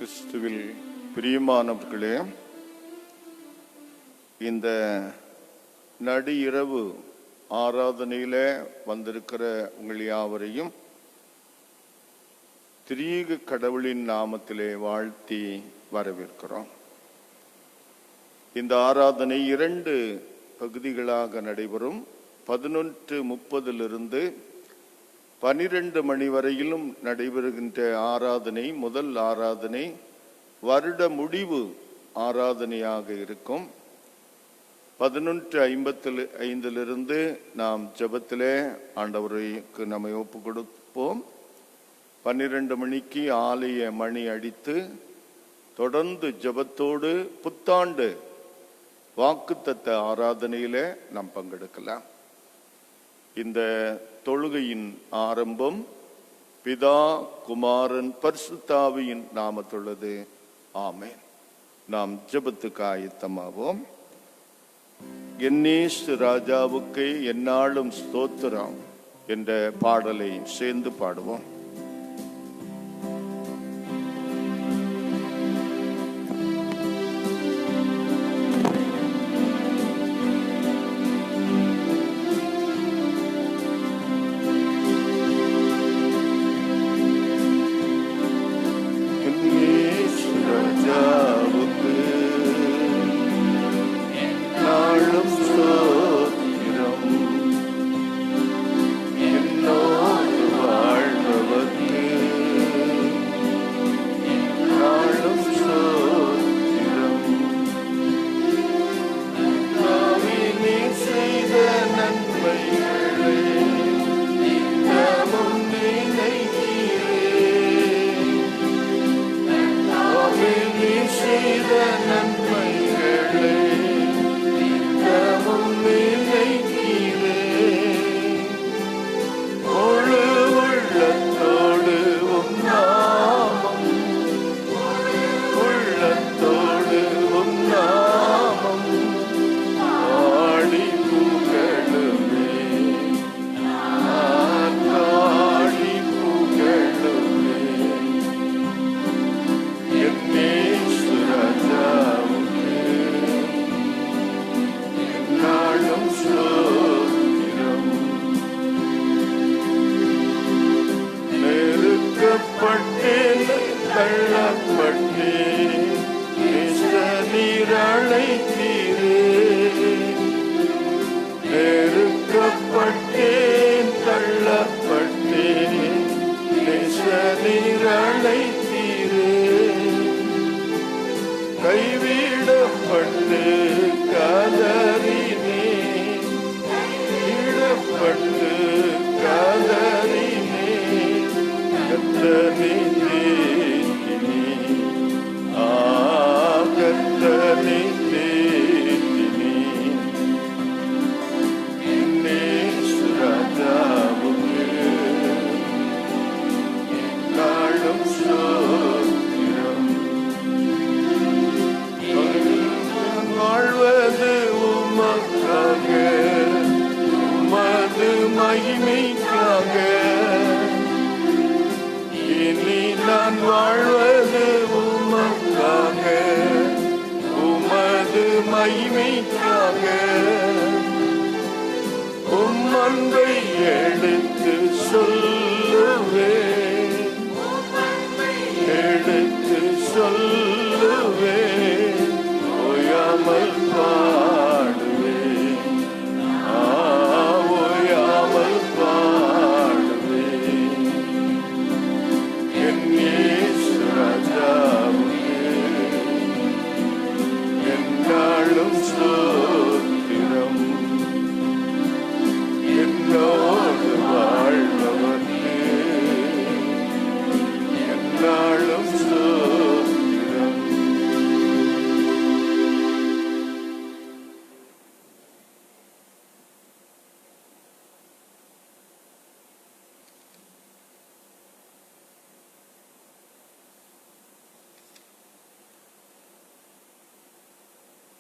கிறிஸ்துவில் பிரியமானவர்களே, இந்த நடு இரவு ஆராதனையில வந்திருக்கிற உங்கள் யாவரையும் திரியேக கடவுளின் நாமத்திலே வாழ்த்தி வரவேற்கிறோம். இந்த ஆராதனை 2 பகுதிகளாக நடைபெறும். 11:30 12 மணி வரையிலும் நடைபெறுகின்ற ஆராதனை முதல் ஆராதனை வருட முடிவு ஆராதனையாக இருக்கும். 11:55 நாம் ஜெபத்திலே ஆண்டவருக்கு நம்மை ஒப்பு கொடுப்போம். 12 மணிக்கு ஆலய மணி அடித்து தொடர்ந்து ஜெபத்தோடு புத்தாண்டு வாக்குத்தத்த ஆராதனையில நாம் பங்கெடுக்கலாம். இந்த தொழுகையின் ஆரம்பம் பிதா, குமாரன், பரிசுத்த ஆவியின் நாமத்துள்ளது. ஆமென். நாம் ஜெபத்துக்கு ஆயத்தமாவோம். என்னேசு ராஜாவுக்கு எந்நாளும் ஸ்தோத்திரம் என்ற பாடலை சேர்ந்து பாடுவோம்.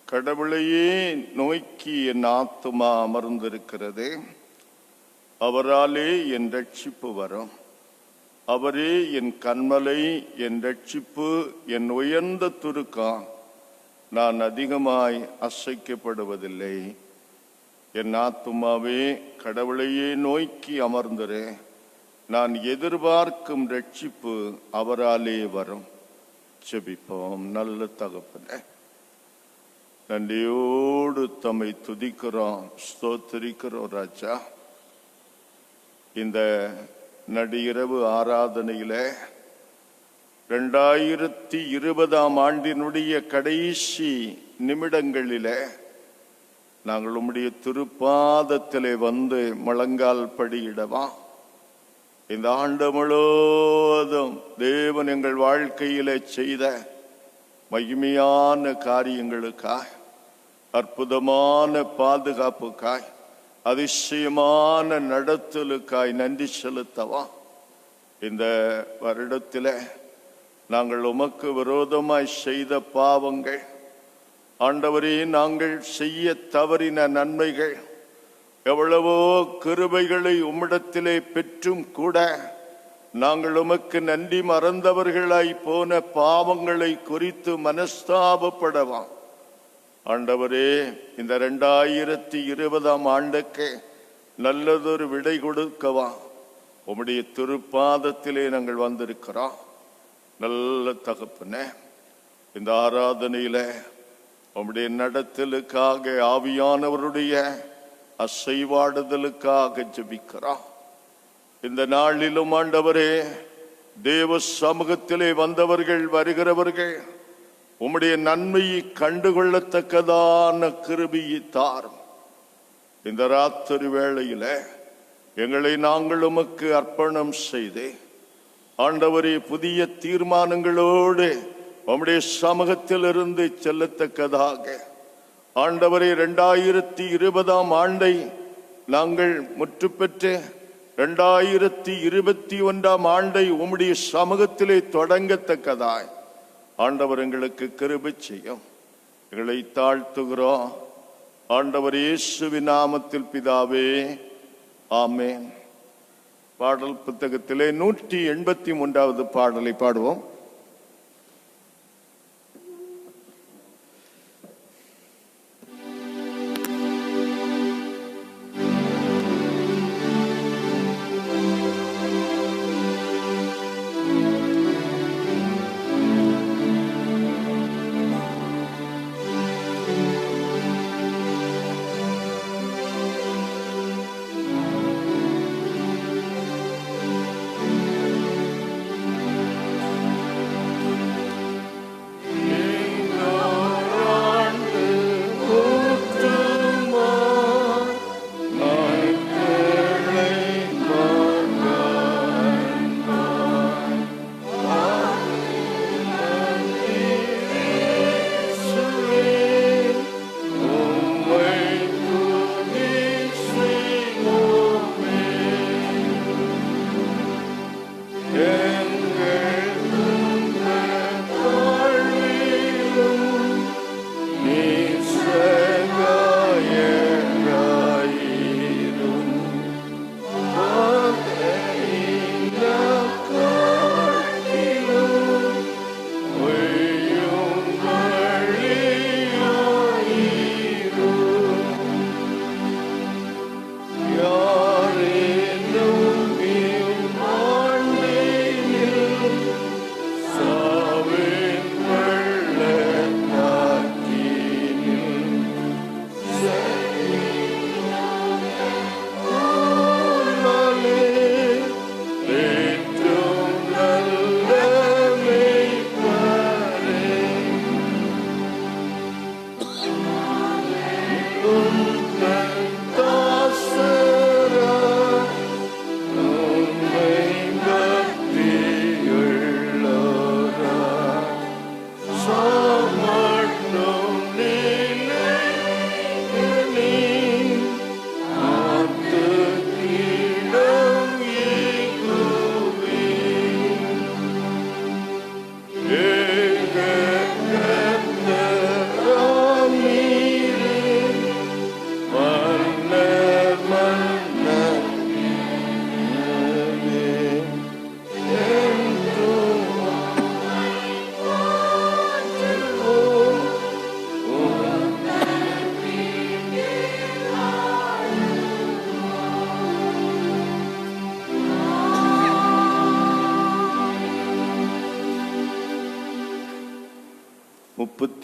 கடவுளையே நோக்கி என் ஆத்துமா அமர்ந்திருக்கிறது, அவராலே என் ரட்சிப்பு வரும். அவரே என் கன்மலை, என் ரட்சிப்பு, என் உயர்ந்த துருக்கம். நான் அதிகமாய் அசைக்கப்படுவதில்லை. என் ஆத்துமாவே கடவுளையே நோக்கி அமர்ந்திரு. நான் எதிர்பார்க்கும் ரட்சிப்பு அவராலே வரும். ஜெபிப்போம். நல்ல தகப்பனே, நன்றியோடு தம்மை துதிக்கிறோம், ஸ்தோத்திரிக்கிறோம் ராஜா. இந்த நடு இரவு ஆராதனையில 2020 ஆண்டினுடைய கடைசி நிமிடங்களில நாங்கள் உம்முடைய திருப்பாதத்திலே வந்து முழங்கால் படியிடவா. இந்த ஆண்டு முழுவதும் தேவன் எங்கள் வாழ்க்கையிலே செய்த மகிமையான காரியங்களுக்காய், அற்புதமான பாதுகாப்புக்காய், அதிசயமான நடத்தலுக்காய் நன்றி செலுத்தவா. இந்த வருடத்தில் நாங்கள் உமக்கு விரோதமாய் செய்த பாவங்கள், ஆண்டவரே நாங்கள் செய்ய தவறின நன்மைகள், எவ்வளவோ கிருபைகளை உம்மிடத்திலே பெற்றும் கூட நாங்கள் உமக்கு நன்றி மறந்தவர்களாய் போன பாவங்களை குறித்து மனஸ்தாபப்படவா. ஆண்டவரே, இந்த 2020 ஆண்டுக்கு நல்லதொரு விடை கொடுக்கவா உம்முடைய திருப்பாதத்திலே நாங்கள் வந்திருக்கிறோம். நல்ல தகப்பனே, இந்த ஆராதனையில உம்முடைய நடத்தலுக்காக, ஆவியானவருடைய அசைவாடுதலுக்காக ஜெபிக்கிறோம். இந்த நாளிலும் ஆண்டவரே, தேவ சமூகத்திலே வந்தவர்கள், வருகிறவர்கள் உம்முடைய நன்மையை கண்டுகொள்ளத்தக்கதான கிருபையை தாரும். இந்த ராத்திரி வேளையில எங்களை நாங்கள் உமக்கு அர்ப்பணம் செய்து ஆண்டவரே, புதிய தீர்மானங்களோடு உம்முடைய சமூகத்தில் இருந்து செல்லத்தக்கதாக ஆண்டவரே, 2020 ஆண்டை நாங்கள் முற்று பெற்று 2021 ஆண்டை உம்முடைய சமூகத்திலே தொடங்கத்தக்கதாய் ஆண்டவர் எங்களுக்கு கிருபை செய்யும். எங்களை தாழ்த்துகிறோம் ஆண்டவர் இயேசுவின் நாமத்தில் பிதாவே, ஆமென். பாடல் புத்தகத்திலே 183வது பாடலை பாடுவோம்.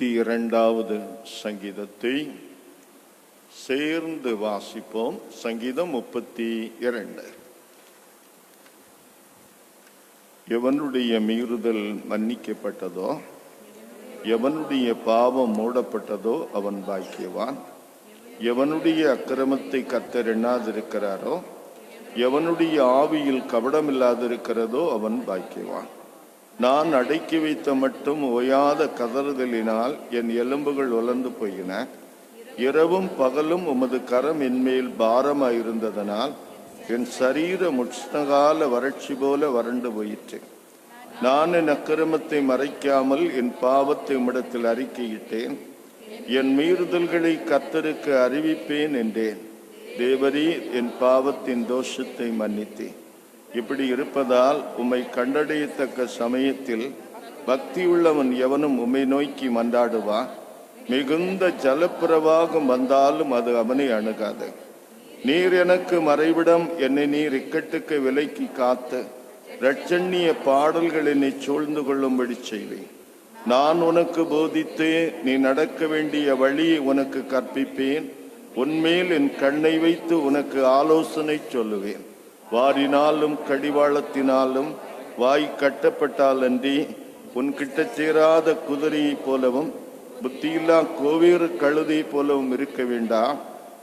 32வது சங்கீதத்தை சேர்ந்து வாசிப்போம். சங்கீதம் 32. எவனுடைய மீறுதல் மன்னிக்கப்பட்டதோ, எவனுடைய பாவம் மூடப்பட்டதோ அவன் பாக்கியவான். எவனுடைய அக்கிரமத்தை கர்த்தர் எண்ணாதிருக்கிறாரோ, எவனுடைய ஆவியில் கபடமில்லாதிருக்கிறதோ அவன் பாக்கியவான். நான் அடக்கி வைத்த மட்டும் ஓயாத கதறுதலினால் என் எலும்புகள் உலர்ந்து போயின. இரவும் பகலும் உமது கரம் என்மேல் பாரமாயிருந்ததனால் என் சரீரம் உஷ்ணகால வறட்சி போல வறண்டு போயிற்று. நான் என் அக்கிரமத்தை மறைக்காமல் என் பாவத்தை உம்மிடத்தில் அறிக்கையிட்டேன். என் மீறுதல்களை கர்த்தருக்கு அறிவிப்பேன் என்றேன். தேவரீர் என் பாவத்தின் தோஷத்தை மன்னித்தேன். இப்படி இருப்பதால் உம்மை கண்டடையத்தக்க சமயத்தில் பக்தியுள்ளவன் எவனும் உம்மை நோக்கி மன்றாடுவான். மிகுந்த ஜலப்பிரவாகம் வந்தாலும் அது அவனை அணுகாது. நீர் எனக்கு மறைவிடம், என்னை நீர் இக்கட்டுக்கு விலைக்கு காத்து இரட்சண்ய பாடல்கள் என்னை சூழ்ந்து கொள்ளும்படி செய்வேன். நான் உனக்கு போதித்து நீ நடக்க வேண்டிய வழியை உனக்கு கற்பிப்பேன். உன்மேல் என் கண்ணை வைத்து உனக்கு ஆலோசனை சொல்லுவேன். வாரினாலும் கடிவாளத்தினாலும் வாய் கட்டப்பட்டாலன்றி உன்கிட்ட சேராத குதிரையை போலவும் புத்தியில்லா கோவேறு கழுதை போலவும் இருக்க வேண்டாம்.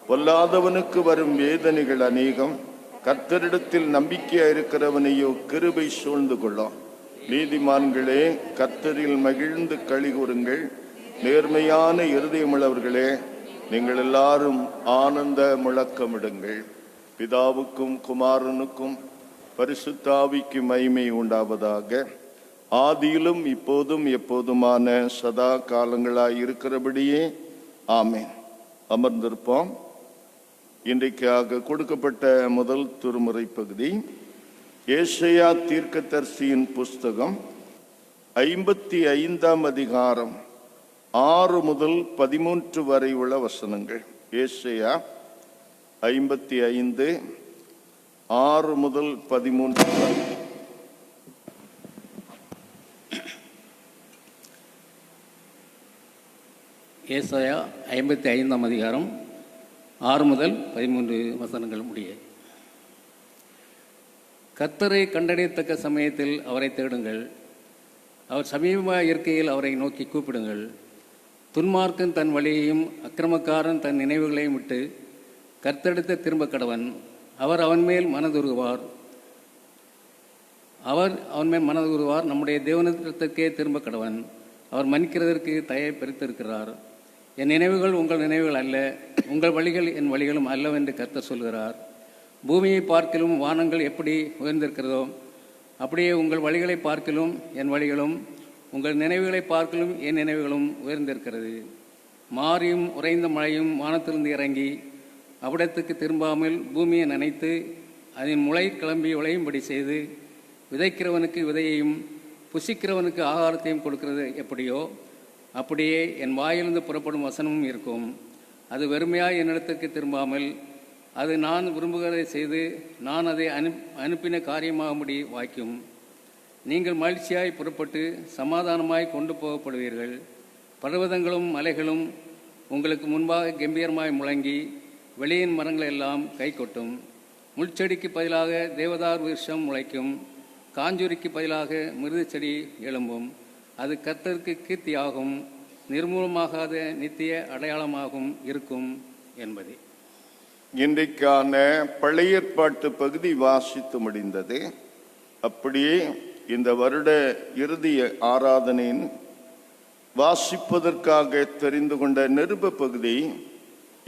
பொல்லாதவனுக்கு வரும் வேதனைகள் அநேகம். கர்த்தரிடத்தில் நம்பிக்கையா இருக்கிறவனையோ கிருபை சூழ்ந்து கொள்ளும். நீதிமான்களே, கர்த்தரில் மகிழ்ந்து களி கூறுங்கள். நேர்மையான இருதயமுள்ளவர்களே, நீங்கள் எல்லாரும் ஆனந்த முழக்கமிடுங்கள். பிதாவுக்கும் குமாரனுக்கும் பரிசுத்தாவிக்கும் மகிமை உண்டாவதாக. ஆதியிலும் இப்போதும் எப்போதுமான சதா காலங்களாய் இருக்கிறபடியே ஆமென். அமர்ந்திருப்போம். இன்றைக்காக கொடுக்கப்பட்ட முதல் திருமுறை பகுதி ஏசாயா தீர்க்கதரிசியின் புஸ்தகம் 55ஆம் அதிகாரம் 6 முதல் 13 வரை உள்ள வசனங்கள். ஏசாயா 55 6 முதல் 13 வரை. ஏசாயா 55ஆம் அதிகாரம் 6 முதல் 13 வசனங்கள் முடிய. கர்த்தரை கண்டடையத்தக்க சமயத்தில் அவரை தேடுங்கள். அவர் சமீபமாக இருக்கையில் அவரை நோக்கி கூப்பிடுங்கள். துன்மார்க்கன் தன் வழியையும் அக்கிரமக்காரன் தன் நினைவுகளையும் விட்டு கர்த்தரிடத்தை திரும்ப கடவன். அவர் அவன் மேல் மனதுருகுவார். நம்முடைய தேவனிடத்திற்கே திரும்ப கடவன். அவர் மன்னிக்கிறதற்கு தயை பெருத்திருக்கிறார். என் நினைவுகள் உங்கள் நினைவுகள் அல்ல, உங்கள் வழிகள் என் வழிகளும் அல்லவென்று கர்த்தர் சொல்கிறார். பூமியை பார்க்கிலும் வானங்கள் எப்படி உயர்ந்திருக்கிறதோ அப்படியே உங்கள் வழிகளை பார்க்கிலும் என் வழிகளும், உங்கள் நினைவுகளை பார்க்கிலும் என் நினைவுகளும் உயர்ந்திருக்கிறது. மாறியும் உறைந்த மழையும் வானத்திலிருந்து இறங்கி அவ்விடத்துக்கு திரும்பாமல் பூமியை நனைத்து அதன் முளை கிளம்பி விளையும்படி செய்து விதைக்கிறவனுக்கு விதையையும் புசிக்கிறவனுக்கு ஆகாரத்தையும் கொடுக்கிறது எப்படியோ அப்படியே என் வாயிலிருந்து புறப்படும் வசனமும் இருக்கும். அது வெறுமையாய் என்னிடத்துக்கு திரும்பாமல் அது நான் விரும்புகிறதை செய்து நான் அதை அனுப்பின காரியமாகும்படி வாய்க்கும். நீங்கள் மகிழ்ச்சியாய் புறப்பட்டு சமாதானமாய் கொண்டு போகப்படுவீர்கள். பர்வதங்களும் மலைகளும் உங்களுக்கு முன்பாக கம்பீரமாய் முழங்கி வெளியின் மரங்கள் எல்லாம் கை கொட்டும். முள்செடிக்கு பதிலாக தேவதார் விருஷம் முளைக்கும். காஞ்சூரிக்கு பதிலாக மிருது செடி எழும்பும். அது கர்த்தருக்கு கீர்த்தியாகும், நிர்மூலமாகாத நித்திய அடையாளமாகவும் இருக்கும் என்பதே. இன்றைக்கான பழைய ஏற்பாட்டு பகுதி வாசித்து முடிந்தது. அப்படியே இந்த வருட இறுதி ஆராதனையின் வாசிப்பதற்காக தெரிந்து கொண்ட நிருப பகுதி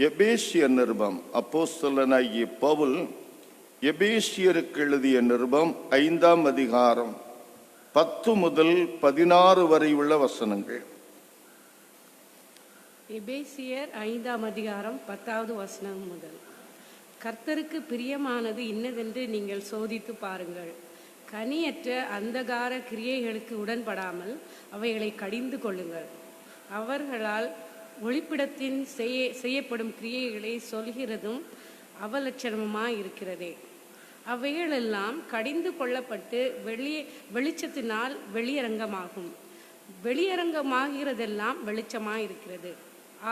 எபேசியர் நிருபம். அப்போஸ்தலனாகிய பவுல் எபேசியருக்கு எழுதிய நிருபம் 5ஆம் அதிகாரம் 10 முதல் 16 வரை உள்ள வசனங்கள். எபேசியர் 5ஆம் அதிகாரம் 10வது வசனம் முதல். கர்த்தருக்கு பிரியமானது இன்னதென்று நீங்கள் சோதித்து பாருங்கள். கனியற்ற அந்தகார கிரியைகளுக்கு உடன்படாமல் அவைகளை கடிந்து கொள்ளுங்கள். அவர்களால் ஒளிப்பிடத்தின் செய்யப்படும் கிரியைகளை சொல்கிறதும் அவலட்சணமாய் இருக்கிறதே. அவைகளெல்லாம் கடிந்து கொள்ளப்பட்டு வெளிச்சத்தினால் வெளியரங்கமாகும். வெளியரங்கமாகிறதெல்லாம் வெளிச்சமாயிருக்கிறது.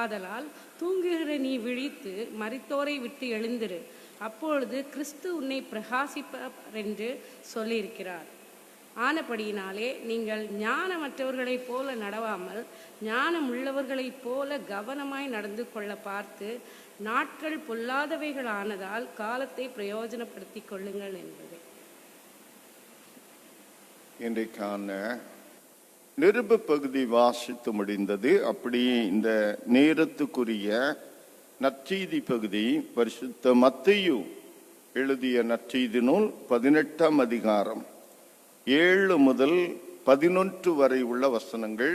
ஆதலால் தூங்குகிற நீ விழித்து மரித்தோரை விட்டு எழுந்திரு, அப்பொழுது கிறிஸ்து உன்னை பிரகாசிப்பார் என்று சொல்லியிருக்கிறார். ஆனபடியினாலே நீங்கள் ஞானமற்றவர்களைப் போல நடவாமல் ஞானம் உள்ளவர்களைப் போல கவனமாய் நடந்து கொள்ள பார்த்து, நாட்கள் பொல்லாதவைகள் ஆனதால் காலத்தை பிரயோஜனப்படுத்தி கொள்ளுங்கள் என்பது. இன்றைக்கான நிருப பகுதி வாசித்து முடிந்தது. அப்படியே இந்த நேரத்துக்குரிய நற்செய்தி பகுதி பரிசுத்த மத்தேயு எழுதிய நற்செய்தி நூல் 18ஆம் அதிகாரம் 7 முதல் 11 வரை உள்ள வசனங்கள்.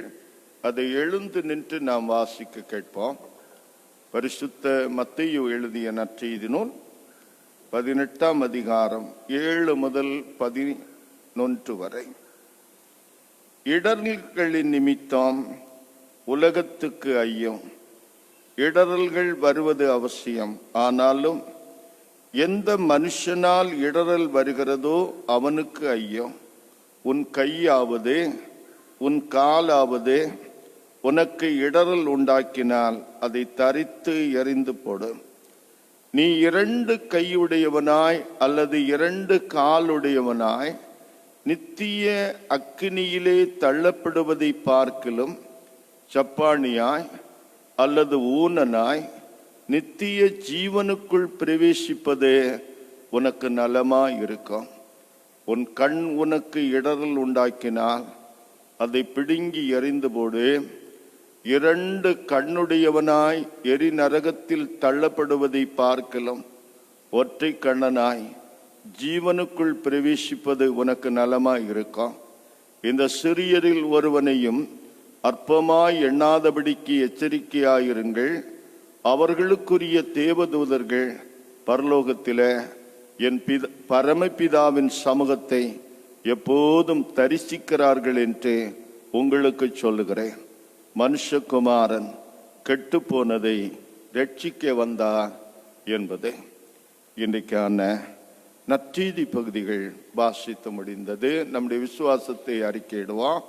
அதை எழுந்து நின்று நாம் வாசிக்க கேட்போம். பரிசுத்த மத்தேயு எழுதிய நற்செய்தி நூல் 18ஆம் அதிகாரம் 7 முதல் 11 வரை. இடரல்களின் நிமித்தம் உலகத்துக்கு ஐயம். இடரல்கள் வருவது அவசியம். ஆனாலும் எந்த மனுஷனால் இடரல் வருகிறதோ அவனுக்கு ஐயம். உன் கையாவது உன் காலாவது உனக்கு இடரல் உண்டாக்கினால் அதை தரித்து எறிந்து போடு. நீ 2 கையுடையவனாய் அல்லது 2 காலுடையவனாய் நித்திய அக்கினியிலே தள்ளப்படுவதை பார்க்கிலும் சப்பாணியாய் அல்லது ஊனனாய் நித்திய ஜீவனுக்குள் பிரவேசிப்பதே உனக்கு நலமாய் இருக்கும். உன் கண் உனக்கு இடரல் உண்டாக்கினால் அதை பிடுங்கி எறிந்து போடு. 2 கண்ணுடையவனாய் எரி நரகத்தில் தள்ளப்படுவதை பார்க்கிலும் ஒற்றை கண்ணனாய் ஜீவனுக்குள் பிரவேசிப்பது உனக்கு நலமாய் இருக்கும். இந்த சிறியரில் ஒருவனையும் அற்பமாய் எண்ணாதபடிக்கு எச்சரிக்கையாயிருங்கள். அவர்களுக்குரிய தேவதூதர்கள் பரலோகத்திலே என் பரமபிதாவின் சமூகத்தை எப்போதும் தரிசிக்கிறார்கள் என்று உங்களுக்கு சொல்லுகிறேன். மனுஷகுமாரன் கெட்டு போனதை ரட்சிக்க வந்தார் என்பது இன்றைக்கான நற்செய்தி பகுதிகள் வாசித்து முடிந்தது. நம்முடைய விசுவாசத்தை அறிக்கையிடுவோம்.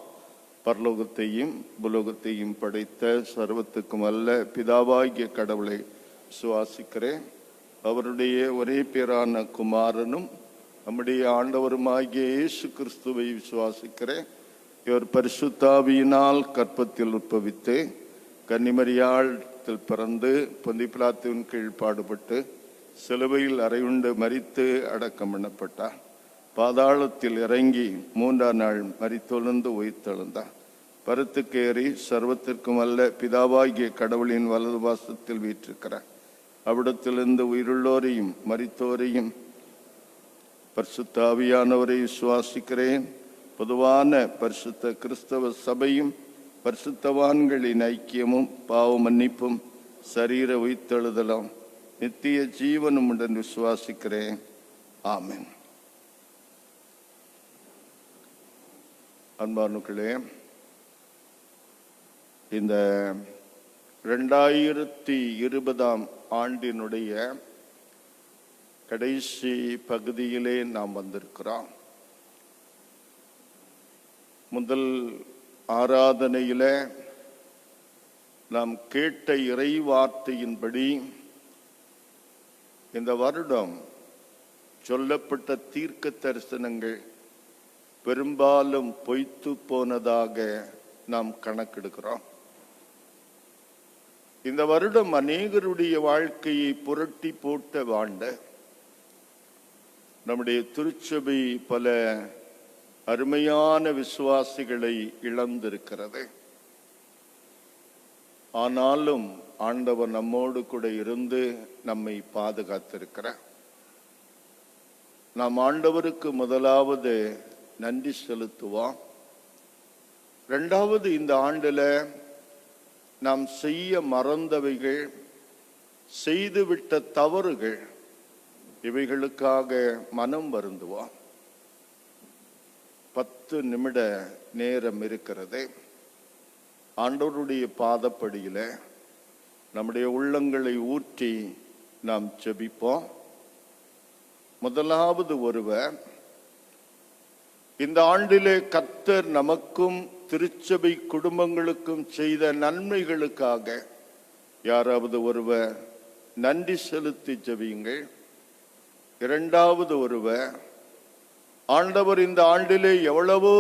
பரலோகத்தையும் புலோகத்தையும் படைத்த சர்வத்துக்கும் அல்ல பிதாவாகிய கடவுளை விசுவாசிக்கிறேன். அவருடைய ஒரே பேரான குமாரனும் நம்முடைய ஆண்டவருமாகிய இயேசு கிறிஸ்துவை விசுவாசிக்கிறேன். இவர் பரிசுத்தாவியினால் கற்பத்தில் உட்பவித்து கன்னிமரியாளத்தில் பிறந்து பொந்தி பிலாத்துவின் கீழ் பாடுபட்டு சிலுவையில் அறையுண்டு மரித்து அடக்கம் பண்ணப்பட்டார். பாதாளத்தில் இறங்கி 3ஆம் நாள் மரித்தெழுந்து உயிர்த்தெழுந்தார். பருத்துக்கேறி சர்வத்திற்கும் அல்ல பிதாவாகிய கடவுளின் வலது வாசத்தில் வீற்றிருக்கிறார். அவ்விடத்திலிருந்து உயிருள்ளோரையும் மரித்தோரையும் பரிசுத்த ஆவியானவரை விசுவாசிக்கிறேன். பொதுவான பரிசுத்த கிறிஸ்தவ சபையும் பரிசுத்தவான்களின் ஐக்கியமும் பாவ மன்னிப்பும் சரீர உயிர்த்தெழுதலும் நித்திய ஜீவனும் உடன் விசுவாசிக்கிறேன். ஆமென். அன்பானுக்களே, இந்த 2020ஆம் ஆண்டினுடைய கடைசி பகுதியிலே நாம் வந்திருக்கிறோம். முதல் ஆராதனையில நாம் கேட்ட இறை வார்த்தையின்படி இந்த வருடம் சொல்லப்பட்ட தீர்க்க தரிசனங்கள் பெரும்பாலும் பொய்த்து போனதாக நாம் கணக்கெடுக்கிறோம். இந்த வருடம் அநேகருடைய வாழ்க்கையை புரட்டி போட்ட ஆண்டு. நம்முடைய திருச்சபை பல அருமையான விசுவாசிகளை இழந்திருக்கிறது. ஆனாலும் ஆண்டவர் நம்மோடு கூட இருந்து நம்மை பாதுகாத்திருக்கிறார். நாம் ஆண்டவருக்கு முதலாவது நன்றி செலுத்துவோம். 2வது, இந்த ஆண்டுல நாம் செய்ய மறந்தவைகள், செய்துவிட்ட தவறுகள், இவைகளுக்காக மனம் வருந்துவோம். 10 நிமிட நேரம் இருக்கிறது. ஆண்டவருடைய பாதப்படியில நம்முடைய உள்ளங்களை ஊற்றி நாம் ஜெபிப்போம். முதலாவது ஒருவர், இந்த ஆண்டிலே கர்த்தர் நமக்கும் திருச்சபை குடும்பங்களுக்கும் செய்த நன்மைகளுக்காக யாராவது ஒருவர் நன்றி செலுத்தி ஜெபியுங்கள். இரண்டாவது ஒருவர், ஆண்டவர் இந்த ஆண்டிலே எவ்வளவோ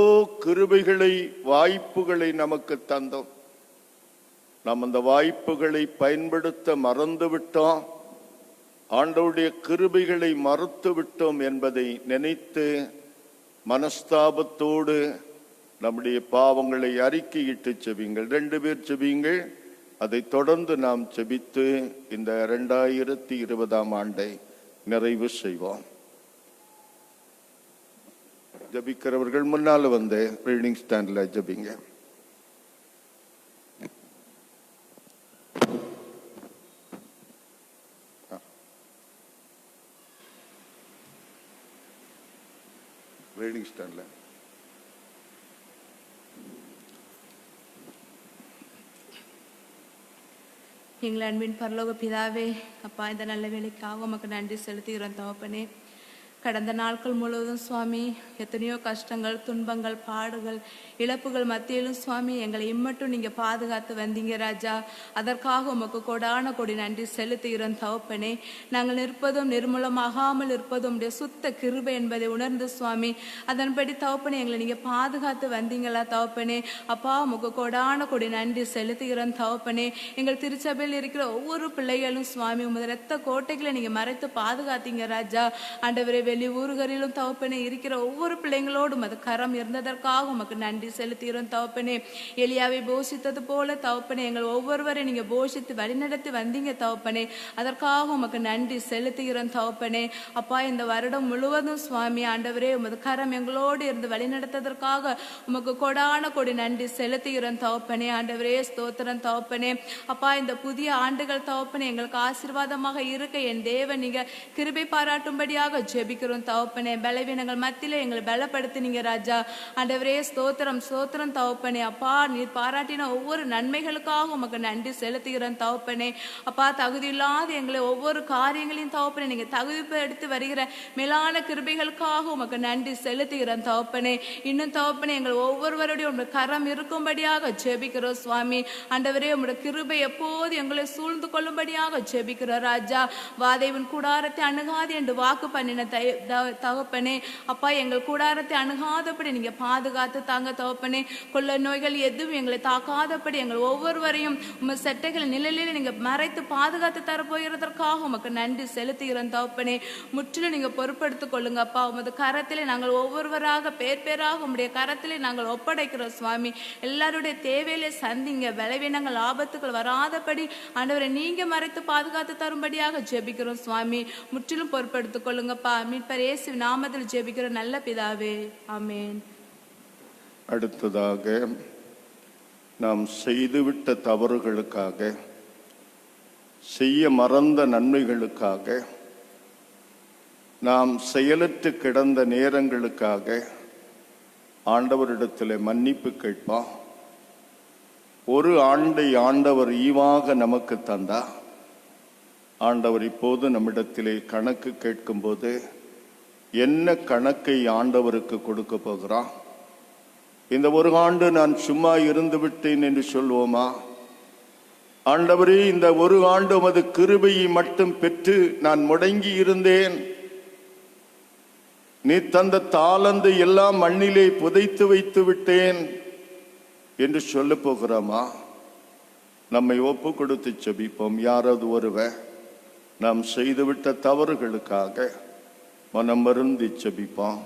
கிருபைகளை, வாய்ப்புகளை நமக்கு தந்தோம், நாம் அந்த வாய்ப்புகளை பயன்படுத்த மறந்துவிட்டோம், ஆண்டவருடைய கிருபைகளை மறுத்து விட்டோம் என்பதை நினைத்து மனஸ்தாபத்தோடு நம்முடைய பாவங்களை அறிக்கையிட்டு ஜெபியுங்கள். 2 பேர் ஜெபியுங்கள். அதை தொடர்ந்து நாம் ஜெபித்து இந்த 2020 ஆண்டை நிறைவு செய்வோம். ஜெபிக்கிறவர்கள் முன்னால வந்து ரீடிங் ஸ்டாண்ட்ல ஜெபிங்க. ரீடிங் ஸ்டாண்ட்ல எங்கள் அன்பின் பரலோக பிதாவே, அப்பா, இந்த நல்ல வேலைக்காக உமக்கு நன்றி செலுத்துகிறோம் தகப்பனே. கடந்த நாட்கள் முழுவதும் சுவாமி எத்தனையோ கஷ்டங்கள், துன்பங்கள், பாடுகள், இழப்புகள் மத்தியிலும் சுவாமி எங்களை இம்மட்டும் நீங்க பாதுகாத்து வந்தீங்க ராஜா. அதற்காக உமக்கு கொடான கொடி நன்றி செலுத்துகிறோம் தகப்பனே. நாங்கள் நிற்பதும் நிர்மூலமாகாமல் இருப்பதும் உடைய சுத்த கிருபை என்பதை உணர்ந்து சுவாமி அதன்படி தகப்பனே எங்களை நீங்க பாதுகாத்து வந்தீங்களா தகப்பனே. அப்பா, உமக்கு கொடான கொடி நன்றி செலுத்துகிறோம் தகப்பனே. எங்கள் திருச்சபையில் இருக்கிற ஒவ்வொரு பிள்ளைகளும் சுவாமி உமது ரத்த கோட்டைகளை நீங்க மறைத்து பாதுகாத்தீங்க ராஜா. ஆண்டவரே, வெளி ஊர்களிலும் தகப்பனே இருக்கிற ஒவ்வொரு பிள்ளைங்களோடும் அது கரம் இருந்ததற்காக உமக்கு நன்றி செலுத்துகிறோம் தகப்பனே. எலியாவை போஷித்தது போல தகப்பனே எங்கள் ஒவ்வொருவரையும் நீங்க போஷித்து வழிநடத்தி வந்தீங்க தகப்பனே. அதற்காக உமக்கு நன்றி செலுத்துகிறோம் தகப்பனே. அப்பா, இந்த வருடம் முழுவதும் சுவாமி ஆண்டவரே உமது கரம் எங்களோடு இருந்து வழிநடத்ததற்காக உமக்கு கொடான கொடி நன்றி செலுத்துகிறோம் தகப்பனே. ஆண்டவரே, ஸ்தோத்திரம் தகப்பனே. அப்பா, இந்த புதிய ஆண்டுகள் தகப்பனே எங்களுக்கு ஆசீர்வாதமாக இருக்க என் தேவன் நீங்க கிருபை பாராட்டும்படியாக ஜெபிக்கிறோம் தகப்பனே. பலவீனங்கள் மத்தியில எங்களை பலப்படுத்தினீங்க ராஜா. ஆண்டவரே, ஸ்தோத்திரம் ஸ்தோத்திரம் தகப்பனே. அப்பா, நீர் பாராட்டின ஒவ்வொரு நன்மைகளுக்காக உமக்கு நன்றி செலுத்துகிறோம் தகப்பனே. அப்பா, தகுதி இல்லாத எங்களை ஒவ்வொரு காரியங்களையும் தகப்பனே நீங்க தகுதிப்படுத்தி வருகிற மேலான கிருபைகளுக்காக உமக்கு நன்றி செலுத்துகிறோம் தகப்பனே. இன்னும் தகப்பனே எங்கள் ஒவ்வொருவருடைய உங்க கரம் இருக்கும்படியாக ஜெபிக்கிறோம் சுவாமி. ஆண்டவரே, உங்களுடைய கிருபை எப்போது எங்களை சூழ்ந்து கொள்ளும்படியாக ஜெபிக்கிறோம் ராஜா. வாதைவின் கூடாரத்தை அணுகாது என்று வாக்கு பண்ணின தகப்பனே. அப்பா, எங்கள் கூடாரத்தை அணுகாதபடி நீங்க பாதுகாத்து தாங்க தகப்பனே. கொள்ள நோய்கள் எதுவும் எங்களை தாக்காதபடி எங்கள் ஒவ்வொருவரையும் உங்க செட்டைகள் நிழலில் நீங்க மறைத்து பாதுகாத்து தரப்போகிறதற்காக உமக்கு நன்றி செலுத்துகிறோம் தகப்பனே. முற்றிலும் நீங்க பொறுப்படுத்திக் கொள்ளுங்க அப்பா. உமது கரத்திலே நாங்கள் ஒவ்வொருவராக பேர் பேராக உங்களுடைய கரத்திலே நாங்கள் ஒப்படைக்கிறோம் சுவாமி. எல்லாருடைய தேவையிலே சந்திங்க. பலவீனங்கள், ஆபத்துகள் வராதபடி ஆண்டவரை நீங்க மறைத்து பாதுகாத்து தரும்படியாக ஜெபிக்கிறோம் சுவாமி. முற்றிலும் பொறுப்படுத்திக் கொள்ளுங்கப்பா. மீட்பர் இயேசு நாமத்தில் ஜெபிக்கிற நல்ல பிதாவே, ஆமென். அடுத்ததாக நாம் செய்துவிட்ட தவறுகளுக்காக, செய்ய மறந்த நன்மைகளுக்காக, நாம் செயலற்று கிடந்த நேரங்களுக்காக ஆண்டவரிடத்தில் மன்னிப்பு கேட்போம். ஒரு ஆண்டை ஆண்டவர் ஈவாக நமக்கு தந்தா, ஆண்டவர் இப்போது நம்மிடத்திலே கணக்கு கேட்கும்போது என்ன கணக்கை ஆண்டவருக்கு கொடுக்க போகிறான்? இந்த ஒரு ஆண்டு நான் சும்மா இருந்து விட்டேன் என்று சொல்வோமா? ஆண்டவரே, இந்த ஒரு ஆண்டு உமது கிருபையை மட்டும் பெற்று நான் முடங்கி இருந்தேன், நீ தந்த தாளந்தை எல்லாம் மண்ணிலே புதைத்து வைத்து விட்டேன் என்று சொல்ல போகிறோமா? நம்மை ஒப்பு கொடுத்து ஜெபிப்போம். யாராவது ஒருவர் நாம் செய்துவிட்ட தவறுகளுக்காக மனம் வருந்தி ஜெபிப்போம்.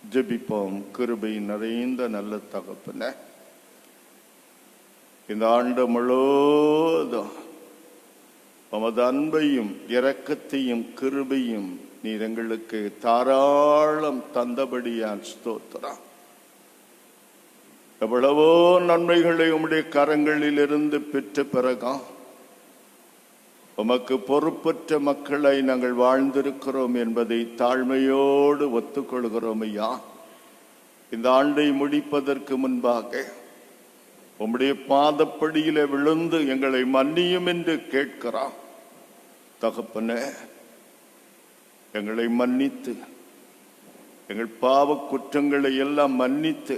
ஜெபிப்போம். கிருபை நிறைந்த நல்ல தகப்பனே, இந்த ஆண்டு முழுவதும் உமது அன்பையும் இரக்கத்தையும் கிருபையும் நீர் எங்களுக்கு தாராளம் தந்தபடியால் ஸ்தோத்திரம். எவ்வளவோ நன்மைகளை உம்முடைய கரங்களில் இருந்து பெற்ற பிறகு உமக்கு பொறுப்பற்ற மக்களை நாங்கள் வாழ்ந்திருக்கிறோம் என்பதை தாழ்மையோடு ஒத்துக்கொள்கிறோம் ஐயா. இந்த ஆண்டை முடிப்பதற்கு முன்பாக உம்முடைய பாதப்படியிலே விழுந்து எங்களை மன்னியும் என்று கேட்கிறான். தகப்பனே, எங்களை மன்னித்து, எங்கள் பாவ குற்றங்களை எல்லாம் மன்னித்து